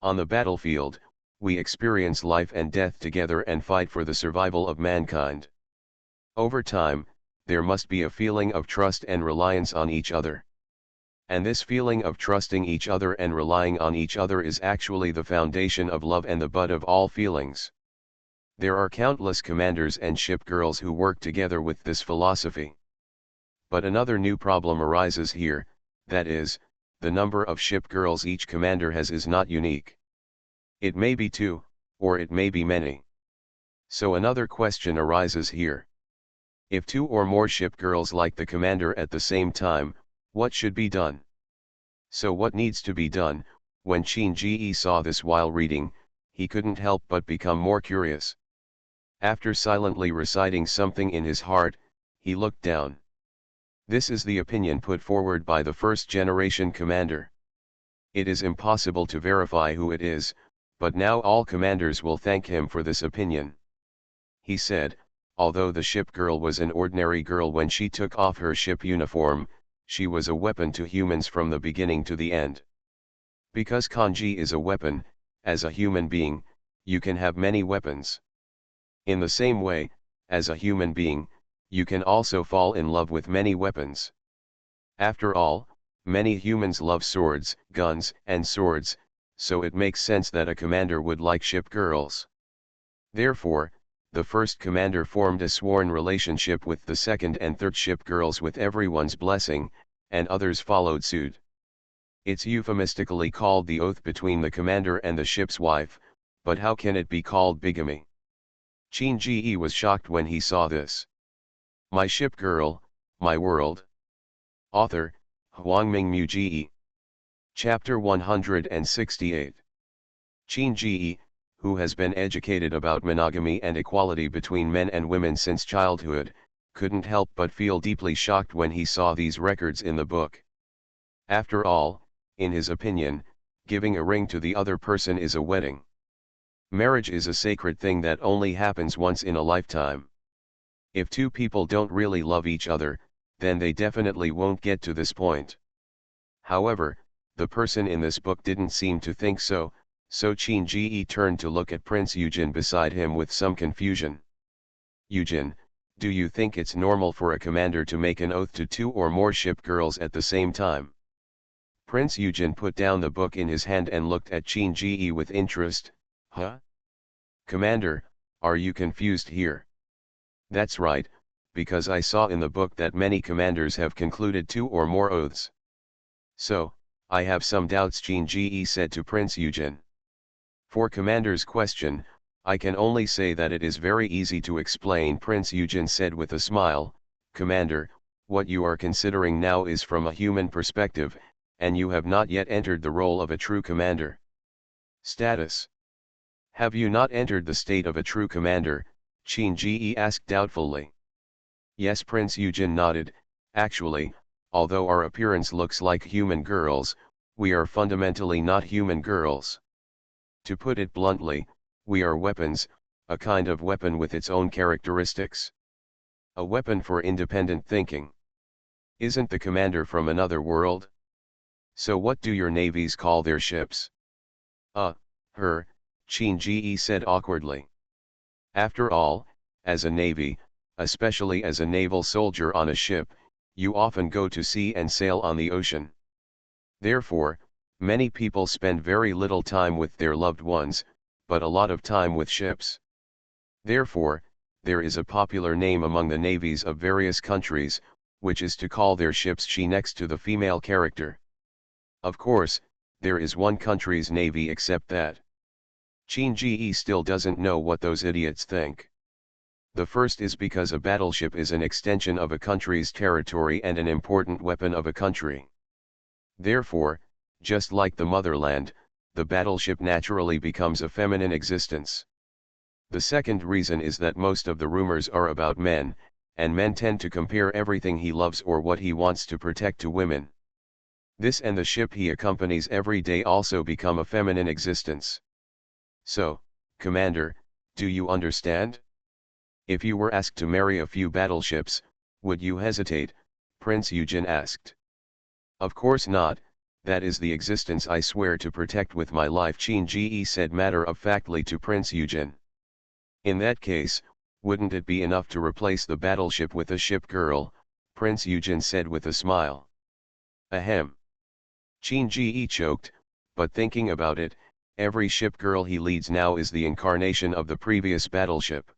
On the battlefield, we experience life and death together and fight for the survival of mankind. Over time, there must be a feeling of trust and reliance on each other. And this feeling of trusting each other and relying on each other is actually the foundation of love and the bud of all feelings. There are countless commanders and ship girls who work together with this philosophy. But another new problem arises here, that is, the number of ship girls each commander has is not unique. It may be 2, or it may be many. So another question arises here. If 2 or more ship girls like the commander at the same time, what should be done? So what needs to be done? When Shinji saw this while reading, he couldn't help but become more curious. After silently reciting something in his heart, he looked down. This is the opinion put forward by the first-generation commander. It is impossible to verify who it is, but now all commanders will thank him for this opinion. He said, although the ship girl was an ordinary girl when she took off her ship uniform, she was a weapon to humans from the beginning to the end. Because kanji is a weapon, as a human being, you can have many weapons. In the same way, as a human being, you can also fall in love with many weapons. After all, many humans love swords, guns, and swords, so it makes sense that a commander would like ship girls. Therefore, the first commander formed a sworn relationship with the second and third ship girls with everyone's blessing, and others followed suit. It's euphemistically called the oath between the commander and the ship's wife, but how can it be called bigamy? Shinji was shocked when he saw this. My Ship Girl, My World. Author, Hwangming Muji. Chapter 168. Shinji, who has been educated about monogamy and equality between men and women since childhood, couldn't help but feel deeply shocked when he saw these records in the book. After all, in his opinion, giving a ring to the other person is a wedding. Marriage is a sacred thing that only happens once in a lifetime. If 2 people don't really love each other, then they definitely won't get to this point. However, the person in this book didn't seem to think so, so Shinji turned to look at Prince Yujin beside him with some confusion. Yujin, do you think it's normal for a commander to make an oath to 2 or more ship girls at the same time? Prince Yujin put down the book in his hand and looked at Shinji with interest. Huh? Commander, are you confused here? That's right, because I saw in the book that many commanders have concluded 2 or more oaths. So, I have some doubts, Shinji said to Prince Yujin. For commander's question, I can only say that it is very easy to explain, Prince Yujin said with a smile. Commander, what you are considering now is from a human perspective, and you have not yet entered the role of a true commander. Status. Have you not entered the state of a true commander? Shinji asked doubtfully. Yes, Prince Eugen nodded. Actually, although our appearance looks like human girls, we are fundamentally not human girls. To put it bluntly, we are weapons, a kind of weapon with its own characteristics. A weapon for independent thinking. Isn't the commander from another world? So what do your navies call their ships? Her, Qin said awkwardly. After all, as a navy, especially as a naval soldier on a ship, you often go to sea and sail on the ocean. Therefore, many people spend very little time with their loved ones, but a lot of time with ships. Therefore, there is a popular name among the navies of various countries, which is to call their ships she next to the female character. Of course, there is one country's navy except that. Qin still doesn't know what those idiots think. The first is because a battleship is an extension of a country's territory and an important weapon of a country. Therefore, just like the motherland, the battleship naturally becomes a feminine existence. The second reason is that most of the rumors are about men, and men tend to compare everything he loves or what he wants to protect to women. This and the ship he accompanies every day also become a feminine existence. So, Commander, do you understand? If you were asked to marry a few battleships, would you hesitate? Prince Eugen asked. Of course not, that is the existence I swear to protect with my life, Qin said matter-of-factly to Prince Eugen. In that case, wouldn't it be enough to replace the battleship with a ship girl? Prince Eugen said with a smile. Ahem. Qin choked, but thinking about it, every ship girl he leads now is the incarnation of the previous battleship.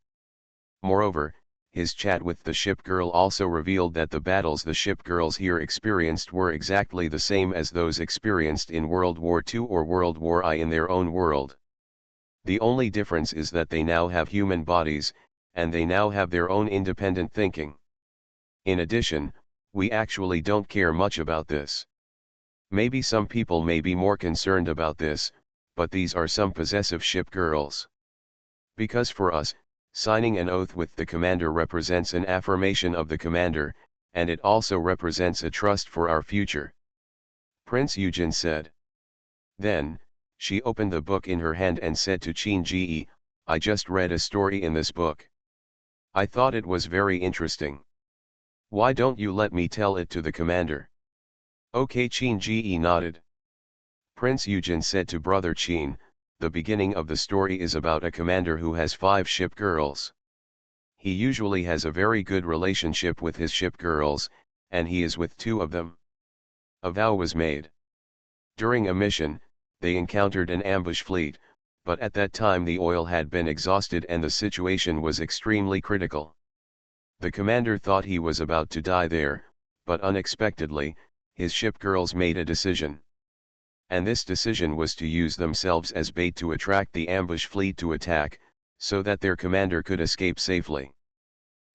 Moreover, his chat with the ship girl also revealed that the battles the ship girls here experienced were exactly the same as those experienced in World War II or World War I in their own world. The only difference is that they now have human bodies, and they now have their own independent thinking. In addition, we actually don't care much about this. Maybe some people may be more concerned about this, but these are some possessive ship girls. Because for us, signing an oath with the commander represents an affirmation of the commander, and it also represents a trust for our future. Prince Eugen said. Then, she opened the book in her hand and said to Qin, I just read a story in this book. I thought it was very interesting. Why don't you let me tell it to the commander? Okay, Qin nodded. Prince Eugen said to Brother Qin, the beginning of the story is about a commander who has 5 ship girls. He usually has a very good relationship with his ship girls, and he is with 2 of them. A vow was made. During a mission, they encountered an ambush fleet, but at that time the oil had been exhausted and the situation was extremely critical. The commander thought he was about to die there, but unexpectedly, his ship girls made a decision. And this decision was to use themselves as bait to attract the ambush fleet to attack, so that their commander could escape safely.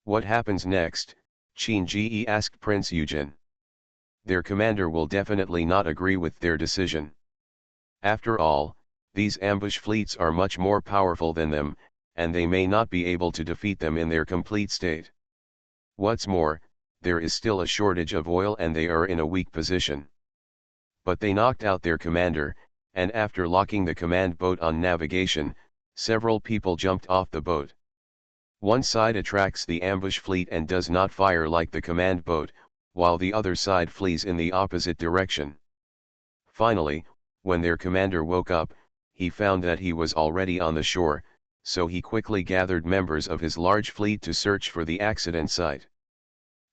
What happens next? Qin asked Prince Eugen. Their commander will definitely not agree with their decision. After all, these ambush fleets are much more powerful than them, and they may not be able to defeat them in their complete state. What's more, there is still a shortage of oil and they are in a weak position. But they knocked out their commander, and after locking the command boat on navigation, several people jumped off the boat. One side attracts the ambush fleet and does not fire like the command boat, while the other side flees in the opposite direction. Finally, when their commander woke up, he found that he was already on the shore, so he quickly gathered members of his large fleet to search for the accident site.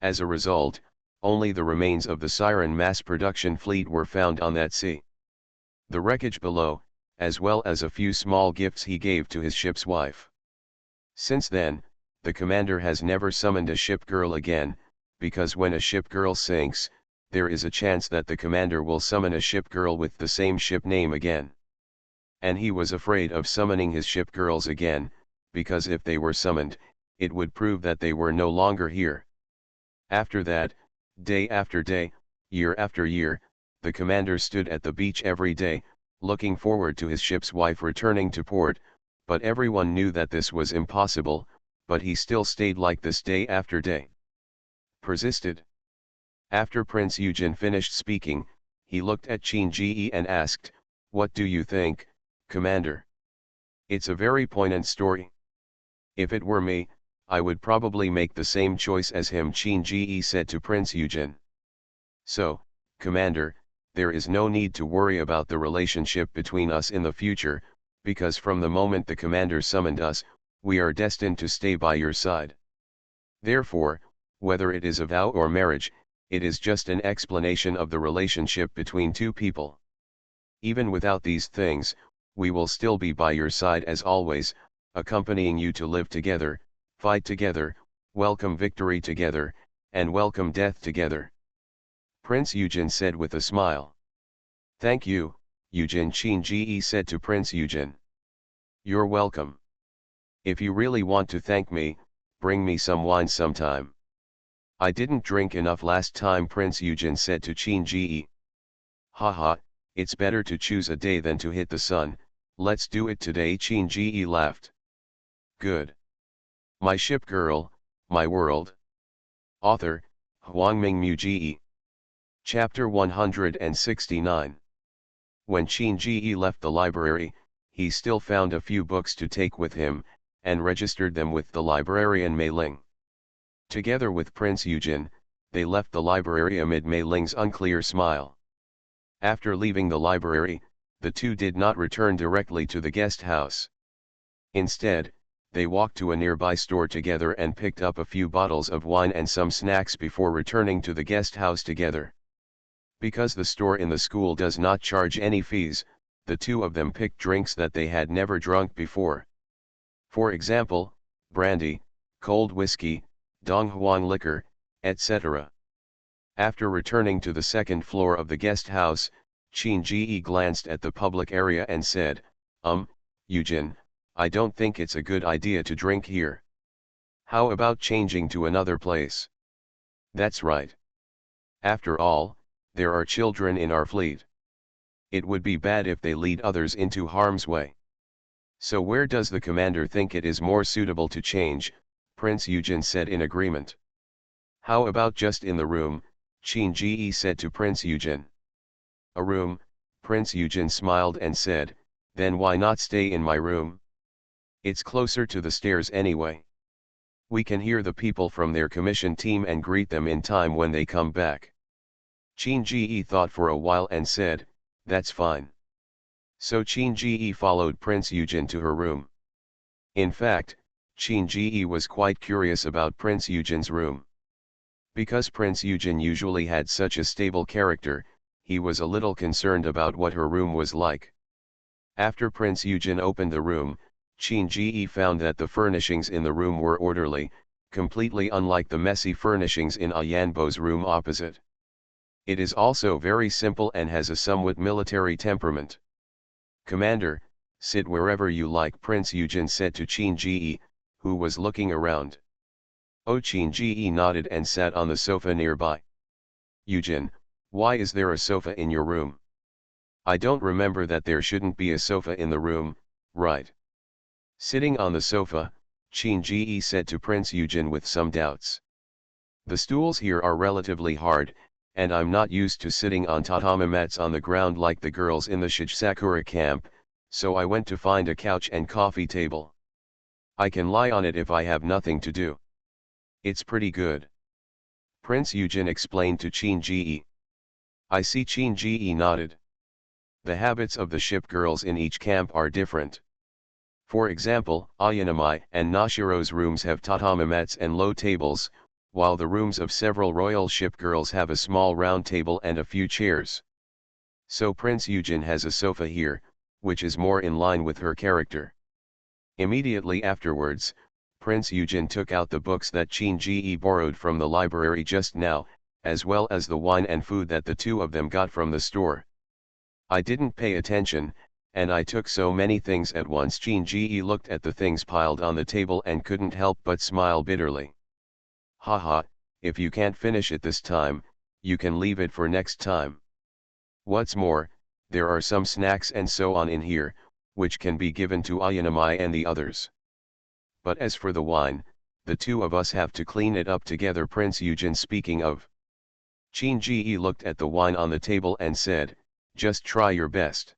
As a result, only the remains of the Siren mass production fleet were found on that sea. The wreckage below, as well as a few small gifts he gave to his ship's wife. Since then, the commander has never summoned a ship girl again, because when a ship girl sinks, there is a chance that the commander will summon a ship girl with the same ship name again. And he was afraid of summoning his ship girls again, because if they were summoned, it would prove that they were no longer here. After that, day after day, year after year, the commander stood at the beach every day, looking forward to his ship's wife returning to port, but everyone knew that this was impossible, but he still stayed like this day after day. persisted. After Prince Eugen finished speaking, he looked at Qin Ji and asked, "What do you think, Commander?" "It's a very poignant story. If it were me, I would probably make the same choice as him," Qin Ji said to Prince Eugen. "So, Commander, there is no need to worry about the relationship between us in the future, because from the moment the Commander summoned us, we are destined to stay by your side. Therefore, whether it is a vow or marriage, it is just an explanation of the relationship between two people. Even without these things, we will still be by your side as always, accompanying you to live together, fight together, welcome victory together, and welcome death together," Prince Eugen said with a smile. "Thank you, Eugen," Qin Ji said to Prince Eugen. "You're welcome. If you really want to thank me, bring me some wine sometime. I didn't drink enough last time," Prince Eugen said to Qin Ji. "Haha, it's better to choose a day than to hit the sun, let's do it today," Qin Ji laughed. "Good. My Ship Girl, My World." Author, Huangming Mu. Chapter 169. When Qin Ji left the library, he still found a few books to take with him, and registered them with the librarian Mei Ling. Together with Prince Eugen, they left the library amid Mei Ling's unclear smile. After leaving the library, the two did not return directly to the guest house. Instead, they walked to a nearby store together and picked up a few bottles of wine and some snacks before returning to the guest house together. Because the store in the school does not charge any fees, the two of them picked drinks that they had never drunk before. For example, brandy, cold whiskey, Donghuang liquor, etc. After returning to the second floor of the guest house, Qin Ji glanced at the public area and said, Eugen, I don't think it's a good idea to drink here. How about changing to another place?" "That's right. After all, there are children in our fleet. It would be bad if they lead others into harm's way. So where does the Commander think it is more suitable to change?" Prince Eugen said in agreement. "How about just in the room?" Qin Ji said to Prince Eugen. "A room?" Prince Eugen smiled and said, "Then why not stay in my room? It's closer to the stairs anyway. We can hear the people from their commission team and greet them in time when they come back." Qin Ji thought for a while and said, "That's fine." So Qin Ji followed Prince Eugen to her room. In fact, Qin Ji was quite curious about Prince Eugen's room. Because Prince Eugen usually had such a stable character, he was a little concerned about what her room was like. After Prince Eugen opened the room, Qin Ji found that the furnishings in the room were orderly, completely unlike the messy furnishings in Ayanbo's room opposite. It is also very simple and has a somewhat military temperament. "Commander, sit wherever you like," Prince Eugen said to Qin Ji, who was looking around. Qin Ji nodded and sat on the sofa nearby. "Eugen, why is there a sofa in your room? I don't remember that there shouldn't be a sofa in the room, right?" Sitting on the sofa, Qin Ji said to Prince Eugen with some doubts. "The stools here are relatively hard, and I'm not used to sitting on tatami mats on the ground like the girls in the Shichsakura camp, so I went to find a couch and coffee table. I can lie on it if I have nothing to do. It's pretty good," Prince Eugen explained to Qin Ji. "I see." Qin Ji nodded. The habits of the ship girls in each camp are different. For example, Ayanami and Nashiro's rooms have tatami mats and low tables, while the rooms of several royal ship girls have a small round table and a few chairs. So Prince Eugen has a sofa here, which is more in line with her character. Immediately afterwards, Prince Eugen took out the books that Qin Ji borrowed from the library just now, as well as the wine and food that the two of them got from the store. "I didn't pay attention, and I took so many things at once." Qin Ji looked at the things piled on the table and couldn't help but smile bitterly. "Haha, if you can't finish it this time, you can leave it for next time. What's more, there are some snacks and so on in here, which can be given to Ayanami and the others. But as for the wine, the two of us have to clean it up together. Prince Eugen speaking of. Qin Ji looked at the wine on the table and said, just try your best.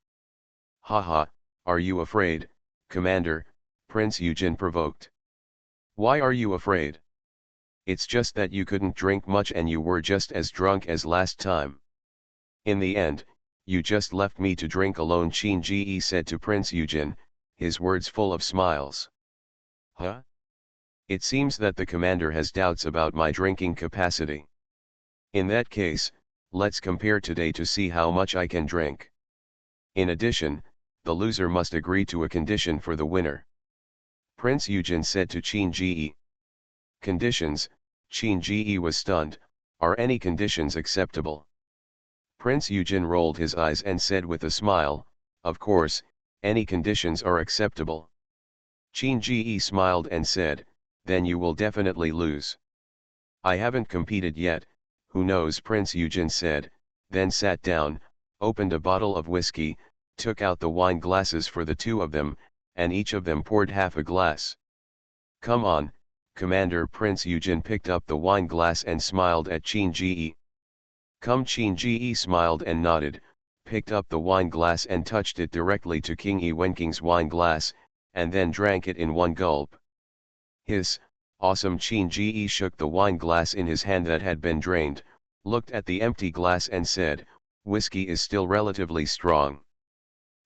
Haha, are you afraid, Commander? Prince Eugen provoked. Why are you afraid? It's just that you couldn't drink much and you were just as drunk as last time. In the end, you just left me to drink alone, Qin Ji said to Prince Eugen, his words full of smiles. Huh? It seems that the commander has doubts about my drinking capacity. In that case, let's compare today to see how much I can drink. In addition, the loser must agree to a condition for the winner. Prince Eugen said to Qin Ji. Conditions? Qin Ji was stunned. Are any conditions acceptable? Prince Eugen rolled his eyes and said with a smile, of course, any conditions are acceptable. Qin Ji smiled and said, then you will definitely lose. I haven't competed yet, who knows, Prince Eugen said, then sat down, opened a bottle of whiskey, took out the wine glasses for the two of them, and each of them poured half a glass. Come on, Commander. Prince Eugen picked up the wine glass and smiled at Qin Ji. Come. Qin Ji smiled and nodded, picked up the wine glass and touched it directly to King Wenking's wine glass, and then drank it in one gulp. Hiss, awesome. Qin Ji shook the wine glass in his hand that had been drained, looked at the empty glass and said, whiskey is still relatively strong.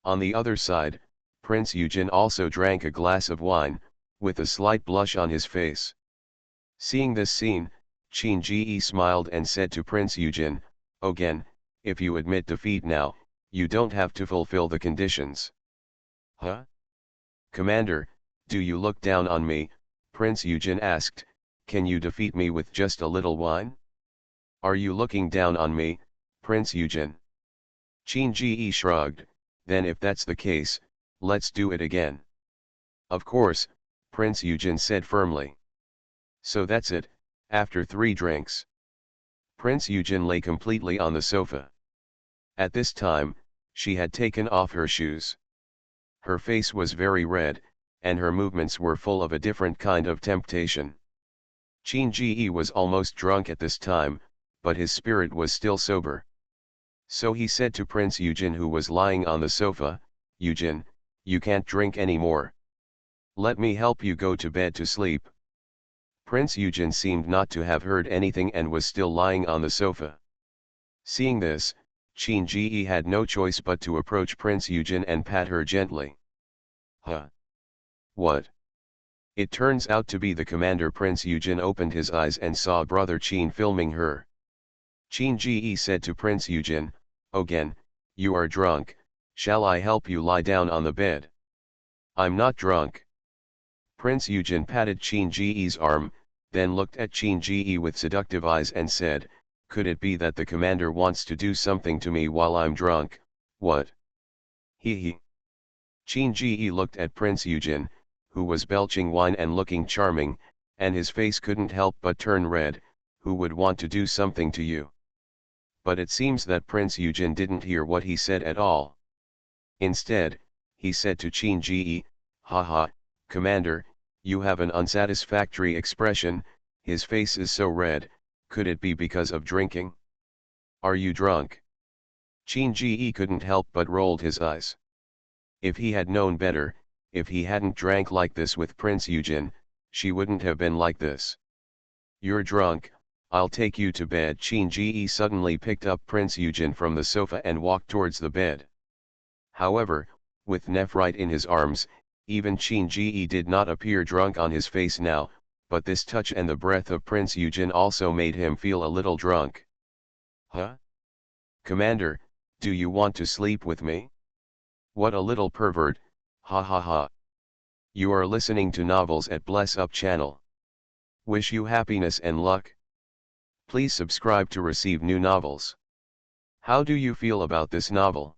On the other side, Prince Eugen also drank a glass of wine, with a slight blush on his face. Seeing this scene, Qin Ji smiled and said to Prince Eugen, again, if you admit defeat now, you don't have to fulfill the conditions. Huh? Commander, do you look down on me? Prince Eugen asked, can you defeat me with just a little wine? Are you looking down on me, Prince Eugen? Qin Ji shrugged, then if that's the case, let's do it again. Of course, Prince Eugen said firmly. So that's it, after 3 drinks. Prince Eugen lay completely on the sofa. At this time, she had taken off her shoes. Her face was very red, and her movements were full of a different kind of temptation. Qin Ji was almost drunk at this time, but his spirit was still sober. So he said to Prince Eugen, who was lying on the sofa, Eugen, you can't drink anymore. Let me help you go to bed to sleep. Prince Eugen seemed not to have heard anything and was still lying on the sofa. Seeing this, Qin Ji had no choice but to approach Prince Eugen and pat her gently. Huh? What? It turns out to be the commander. Prince Eugen opened his eyes and saw brother Qin filming her. Qin Ji said to Prince Eugen, again, you are drunk, shall I help you lie down on the bed? I'm not drunk. Prince Eugen patted Qin Ji's arm, then looked at Qin Ji with seductive eyes and said, could it be that the commander wants to do something to me while I'm drunk? What? He. Qin Ji looked at Prince Eugen, who was belching wine and looking charming, and his face couldn't help but turn red. Who would want to do something to you? But it seems that Prince Eugen didn't hear what he said at all. Instead, he said to Qin Ji, haha, Commander, you have an unsatisfactory expression, his face is so red, could it be because of drinking? Are you drunk? Qin Ji couldn't help but rolled his eyes. If he had known better, if he hadn't drank like this with Prince Eugen, she wouldn't have been like this. You're drunk, I'll take you to bed. Qin Ji suddenly picked up Prince Eugen from the sofa and walked towards the bed. However, with Nephrite in his arms, even Qin Ji did not appear drunk on his face now, but this touch and the breath of Prince Eugen also made him feel a little drunk. Huh? Commander, do you want to sleep with me? What a little pervert, ha ha ha. You are listening to Novels at Bless Up channel. Wish you happiness and luck. Please subscribe to receive new novels. How do you feel about this novel?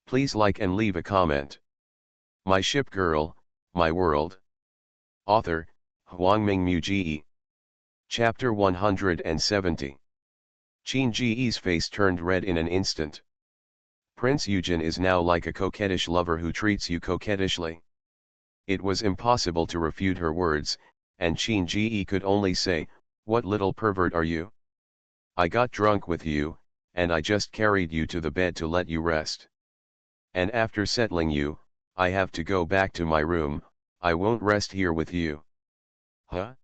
Please like and leave a comment. My Ship Girl, My World. Author, Huangming Muji. Chapter 170. Qin Ji's face turned red in an instant. Prince Eugen is now like a coquettish lover who treats you coquettishly. It was impossible to refute her words, and Chin Ji could only say, "What little pervert are you? I got drunk with you, and I just carried you to the bed to let you rest. And after settling you, I have to go back to my room. I won't rest here with you." "Huh?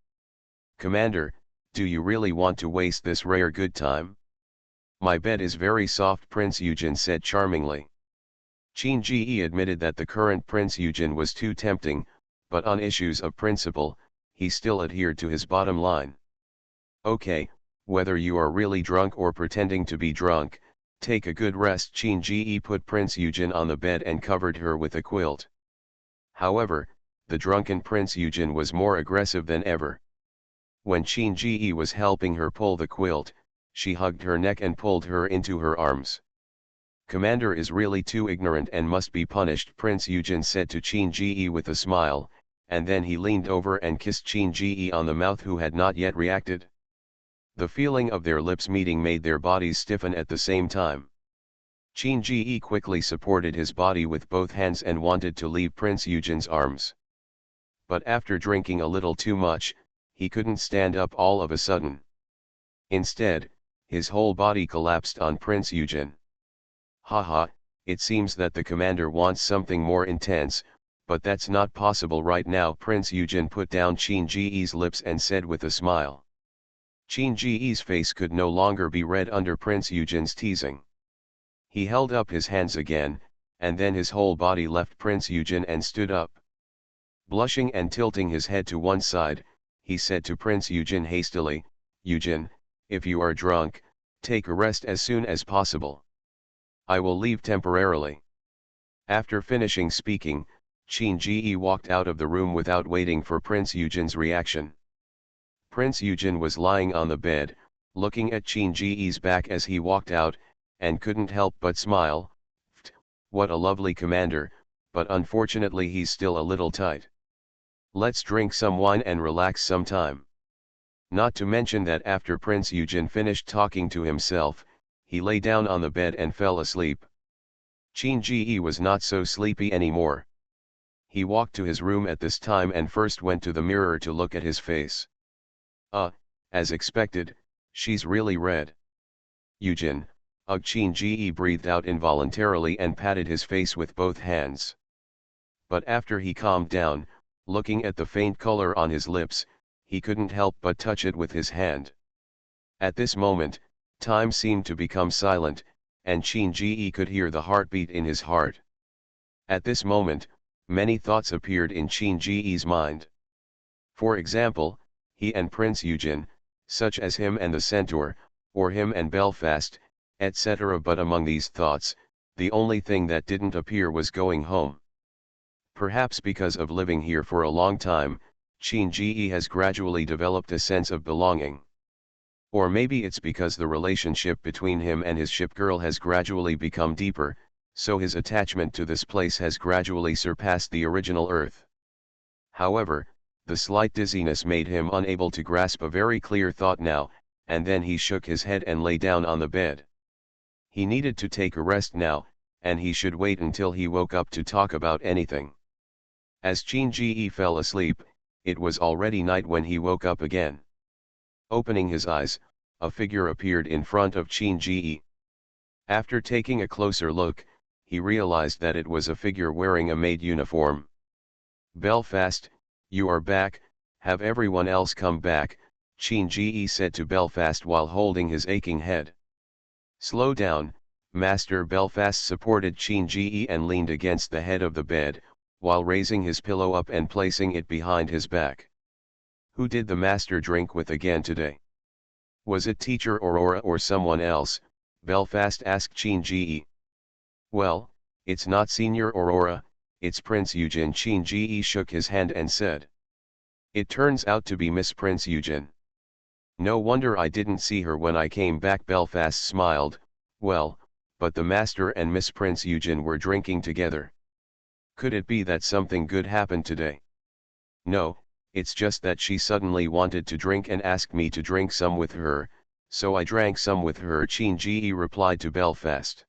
Commander, do you really want to waste this rare good time?" "My bed is very soft," Prince Eugen said charmingly. Chin Ji admitted that the current Prince Eugen was too tempting, but on issues of principle, he still adhered to his bottom line. "Okay, whether you are really drunk or pretending to be drunk, take a good rest." Chin Ji put Prince Eugen on the bed and covered her with a quilt. However, the drunken Prince Eugen was more aggressive than ever. When Chin Ji was helping her pull the quilt, she hugged her neck and pulled her into her arms. "Commander is really too ignorant and must be punished," Prince Eugen said to Chin Ji with a smile, and then he leaned over and kissed Chin Ji on the mouth, who had not yet reacted. The feeling of their lips meeting made their bodies stiffen at the same time. Chin Ji quickly supported his body with both hands and wanted to leave Prince Eugen's arms. But after drinking a little too much, he couldn't stand up all of a sudden. Instead, his whole body collapsed on Prince Eugen. "Haha, it seems that the commander wants something more intense, but that's not possible right now." Prince Eugen put down Chin Ji's lips and said with a smile. Chin Ji's face could no longer be read under Prince Eugen's teasing. He held up his hands again, and then his whole body left Prince Eugen and stood up. Blushing and tilting his head to one side, he said to Prince Eugen hastily, "Eugen, if you are drunk, take a rest as soon as possible. I will leave temporarily." After finishing speaking, Chin Ji walked out of the room without waiting for Prince Eugen's reaction. Prince Eugen was lying on the bed, looking at Chin Ji's back as he walked out, and couldn't help but smile. What a lovely commander, but unfortunately he's still a little tight. Let's drink some wine and relax some time." Not to mention that after Prince Eugen finished talking to himself, he lay down on the bed and fell asleep. Chin Ji was not so sleepy anymore. He walked to his room at this time and first went to the mirror to look at his face. As expected, she's really red. "Eugen," Chin Ji breathed out involuntarily and patted his face with both hands. But after he calmed down, looking at the faint color on his lips, he couldn't help but touch it with his hand. At this moment, time seemed to become silent, and Chin Ji could hear the heartbeat in his heart. At this moment, many thoughts appeared in Chin Ji's mind. For example, he and Prince Eugen, such as him and the Centaur, or him and Belfast, etc. But among these thoughts, the only thing that didn't appear was going home. Perhaps because of living here for a long time, Chin Ji has gradually developed a sense of belonging. Or maybe it's because the relationship between him and his ship girl has gradually become deeper, so his attachment to this place has gradually surpassed the original Earth. However, the slight dizziness made him unable to grasp a very clear thought now, and then he shook his head and lay down on the bed. He needed to take a rest now, and he should wait until he woke up to talk about anything. As Chin Ji fell asleep, it was already night when he woke up again. Opening his eyes, a figure appeared in front of Chin Ji. After taking a closer look, he realized that it was a figure wearing a maid uniform. "Belfast, you are back, have everyone else come back," Chin Ji said to Belfast while holding his aching head. "Slow down, Master." Belfast supported Chin Ji and leaned against the head of the bed, while raising his pillow up and placing it behind his back. "Who did the master drink with again today? Was it Teacher Aurora or someone else?" Belfast asked Chin Ji. "Well, it's not Senior Aurora, it's Prince Eugen." Chin Ji shook his hand and said. "It turns out to be Miss Prince Eugen. No wonder I didn't see her when I came back." Belfast smiled. "Well, but the master and Miss Prince Eugen were drinking together. Could it be that something good happened today?" "No, it's just that she suddenly wanted to drink and asked me to drink some with her, so I drank some with her," Chin Ji replied to Belfast.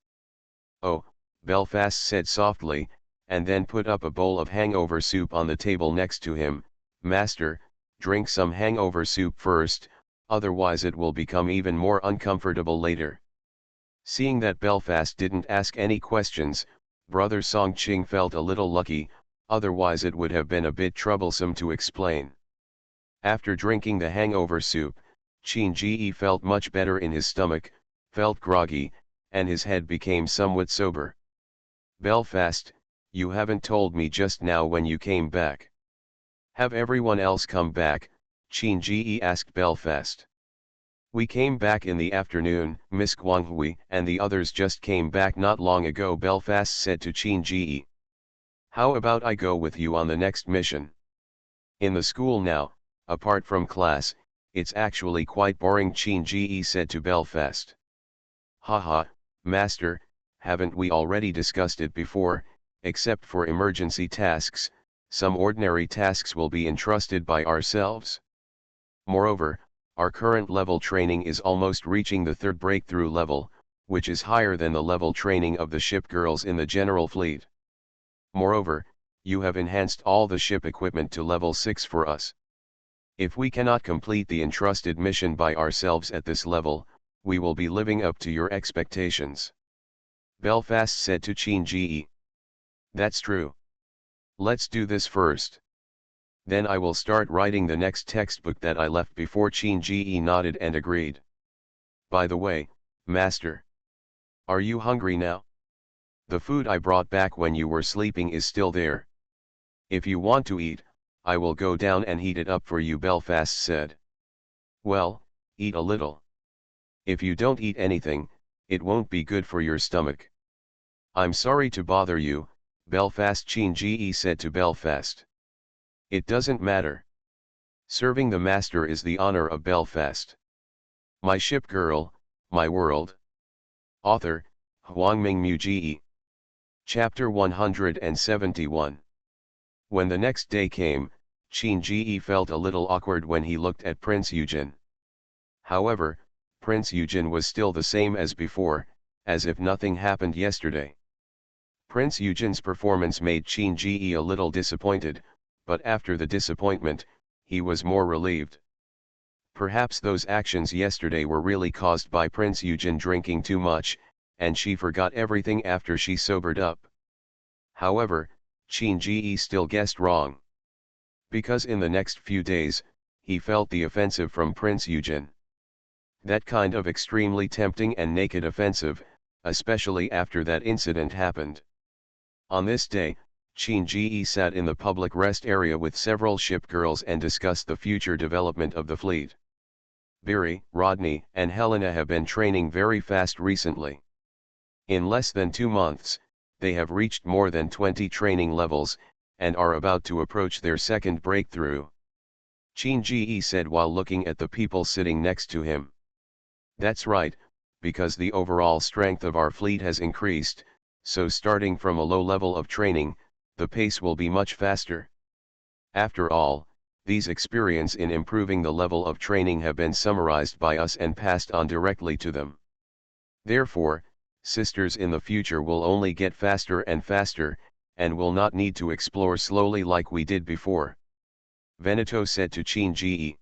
"Oh," Belfast said softly, and then put up a bowl of hangover soup on the table next to him. "Master, drink some hangover soup first, otherwise it will become even more uncomfortable later. Seeing that Belfast didn't ask any questions, Brother Song Ching felt a little lucky, otherwise it would have been a bit troublesome to explain. After drinking the hangover soup, Chin Ji felt much better in his stomach, felt groggy, and his head became somewhat sober. Belfast, you haven't told me just now when you came back. Have everyone else come back? Chin Ji asked Belfast. We came back in the afternoon, Miss Guanghui and the others just came back not long ago, Belfast said to Chin Ji. How about I go with you on the next mission? In the school now, apart from class, it's actually quite boring, Chin Ji said to Belfast. Haha, Master, haven't we already discussed it before? Except for emergency tasks, some ordinary tasks will be entrusted by ourselves. Moreover, our current level training is almost reaching the third breakthrough level, which is higher than the level training of the ship girls in the general fleet. Moreover, you have enhanced all the ship equipment to level 6 for us. If we cannot complete the entrusted mission by ourselves at this level, we will be living up to your expectations. Belfast said to Chin Ji. That's true. Let's do this first. Then I will start writing the next textbook that I left before. Chin Ji nodded and agreed. By the way, Master. Are you hungry now? The food I brought back when you were sleeping is still there. If you want to eat, I will go down and heat it up for you, Belfast said. Well, eat a little. If you don't eat anything, it won't be good for your stomach. I'm sorry to bother you, Belfast, Chin Ji said to Belfast. It doesn't matter. Serving the master is the honor of Belfast. My ship girl, my world. Author, Huangming Mu. Chapter 171. When the next day came, Chin Ji felt a little awkward when he looked at Prince Eugen. However, Prince Eugen was still the same as before, as if nothing happened yesterday. Prince Eugen's performance made Chin Ji a little disappointed, but after the disappointment, he was more relieved. Perhaps those actions yesterday were really caused by Prince Eugen drinking too much, and she forgot everything after she sobered up. However, Chin Ji still guessed wrong. Because in the next few days, he felt the offensive from Prince Eugen. That kind of extremely tempting and naked offensive, especially after that incident happened. On this day, Chin Ji sat in the public rest area with several ship girls and discussed the future development of the fleet. Biri, Rodney, and Helena have been training very fast recently. In less than 2 months, they have reached more than 20 training levels, and are about to approach their second breakthrough. Chin Ji said while looking at the people sitting next to him. That's right, because the overall strength of our fleet has increased, so starting from a low level of training, the pace will be much faster. After all, these experience in improving the level of training have been summarized by us and passed on directly to them. Therefore, sisters in the future will only get faster and faster, and will not need to explore slowly like we did before. Veneto said to Chin Ji.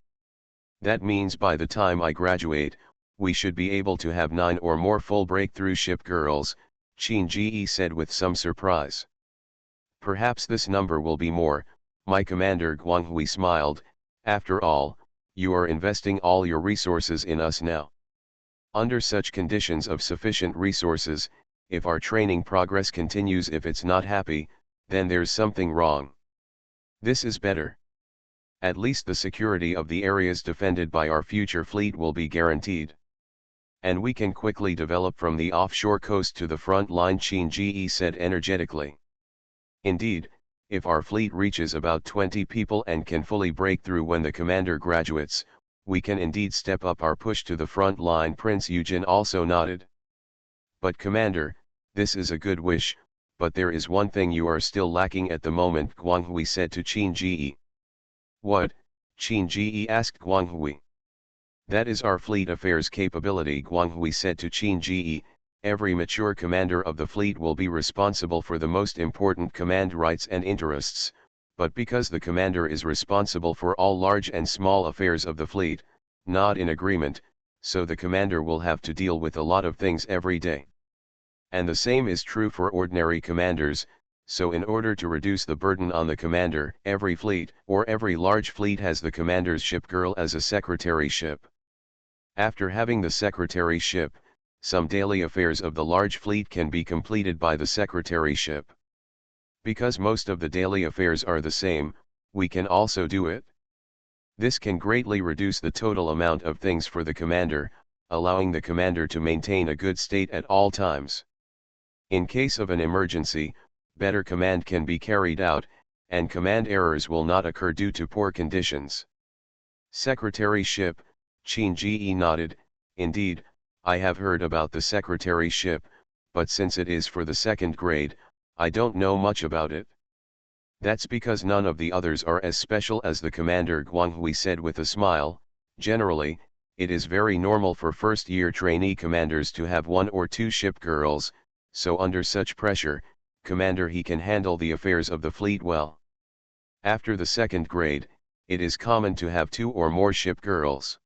That means by the time I graduate, we should be able to have 9 or more full breakthrough ship girls, Chin Ji said with some surprise. Perhaps this number will be more, my commander. Guanghui smiled. After all, you are investing all your resources in us now. Under such conditions of sufficient resources, if our training progress continues, if it's not happy, then there's something wrong. This is better. At least the security of the areas defended by our future fleet will be guaranteed. And we can quickly develop from the offshore coast to the front line, Chin Ji said energetically. Indeed, if our fleet reaches about 20 people and can fully break through when the commander graduates, we can indeed step up our push to the front line. Prince Eugen also nodded. But Commander, this is a good wish, but there is one thing you are still lacking at the moment, Guanghui said to Chin Ji. What? Chin Ji asked Guanghui. That is our fleet affairs capability, Guanghui said to Chin Ji. Every mature commander of the fleet will be responsible for the most important command rights and interests, But because the commander is responsible for all large and small affairs of the fleet, not in agreement, so the commander will have to deal with a lot of things every day. And the same is true for ordinary commanders, so in order to reduce the burden on the commander, every fleet, or every large fleet has the commander's ship girl as a secretary ship. After having the secretary ship, some daily affairs of the large fleet can be completed by the secretary ship. Because most of the daily affairs are the same, we can also do it. This can greatly reduce the total amount of things for the commander, allowing the commander to maintain a good state at all times. In case of an emergency, better command can be carried out, and command errors will not occur due to poor conditions. Secretary ship, Chin-Ge nodded. Indeed, I have heard about the secretary ship, but since it is for the second grade, I don't know much about it. That's because none of the others are as special as the commander, Guanghui said with a smile. Generally, it is very normal for first-year trainee commanders to have one or two ship girls, so under such pressure, Commander He can handle the affairs of the fleet well. After the second grade, it is common to have two or more ship girls.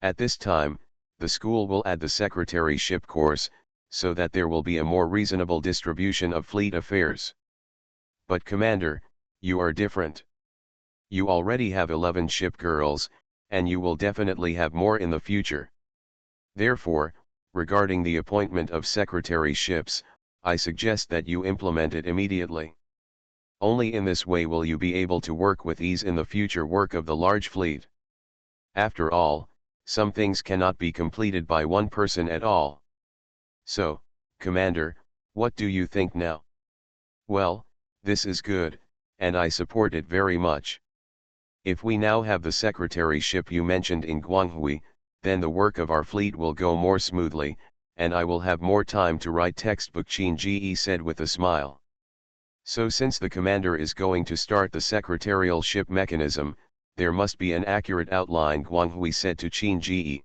At this time, the school will add the secretary ship course, so that there will be a more reasonable distribution of fleet affairs. But Commander, you are different. You already have 11 ship girls, and you will definitely have more in the future. Therefore, regarding the appointment of secretary ships, I suggest that you implement it immediately. Only in this way will you be able to work with ease in the future work of the large fleet. After all, some things cannot be completed by one person at all. So, Commander, what do you think now? Well, this is good, and I support it very much. If we now have the secretary ship you mentioned in Guanghui, then the work of our fleet will go more smoothly, and I will have more time to write textbook, Chin-Ge said with a smile. So since the commander is going to start the secretarial ship mechanism, there must be an accurate outline, Guanghui said to Chin-Ge.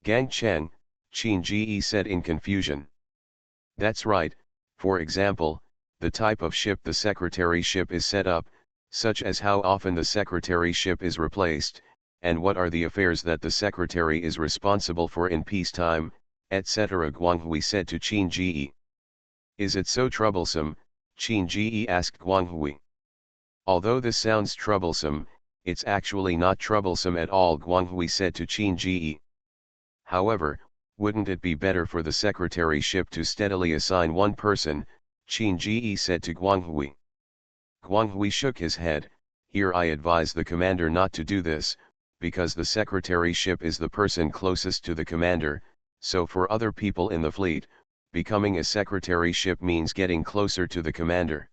Gang Cheng, Chin-Ge said in confusion. That's right. For example, the type of ship the secretary ship is set up, such as how often the secretary ship is replaced, and what are the affairs that the secretary is responsible for in peacetime, etc. Guanghui said to Chin-Ge. Is it so troublesome? Chin-Ge asked Guanghui. Although this sounds troublesome, it's actually not troublesome at all, Guanghui said to Chin-Ge. However, wouldn't it be better for the secretary ship to steadily assign one person? Chin-Ge said to Guanghui. Guanghui shook his head. Here I advise the commander not to do this, because the secretary ship is the person closest to the commander, so for other people in the fleet, becoming a secretary ship means getting closer to the commander.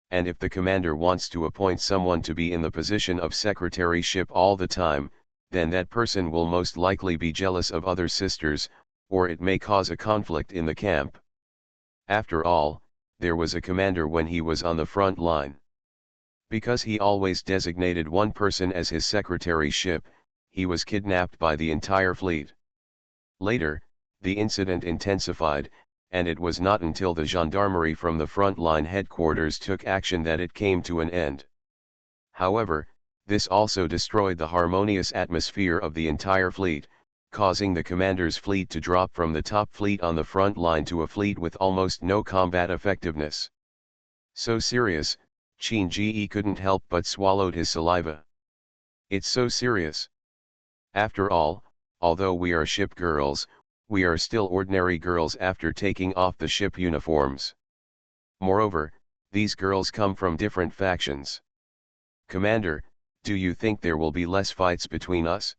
And if the commander wants to appoint someone to be in the position of secretary ship all the time, then that person will most likely be jealous of other sisters, or it may cause a conflict in the camp. After all, there was a commander when he was on the front line. Because he always designated one person as his secretary ship, he was kidnapped by the entire fleet. Later, the incident intensified, and it was not until the gendarmerie from the front line headquarters took action that it came to an end. However, this also destroyed the harmonious atmosphere of the entire fleet, causing the commander's fleet to drop from the top fleet on the front line to a fleet with almost no combat effectiveness. So serious, Chin-Ge couldn't help but swallowed his saliva. It's so serious. After all, although we are ship girls, we are still ordinary girls after taking off the ship uniforms. Moreover, these girls come from different factions. Commander, do you think there will be less fights between us?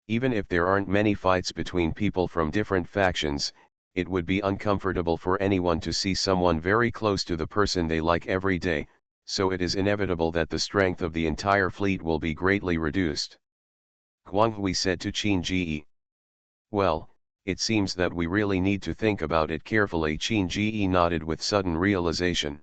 Even if there aren't many fights between people from different factions, it would be uncomfortable for anyone to see someone very close to the person they like every day, so it is inevitable that the strength of the entire fleet will be greatly reduced. Guanghui said to Chin-Ge. Well, it seems that we really need to think about it carefully. Chin-Ge nodded with sudden realization.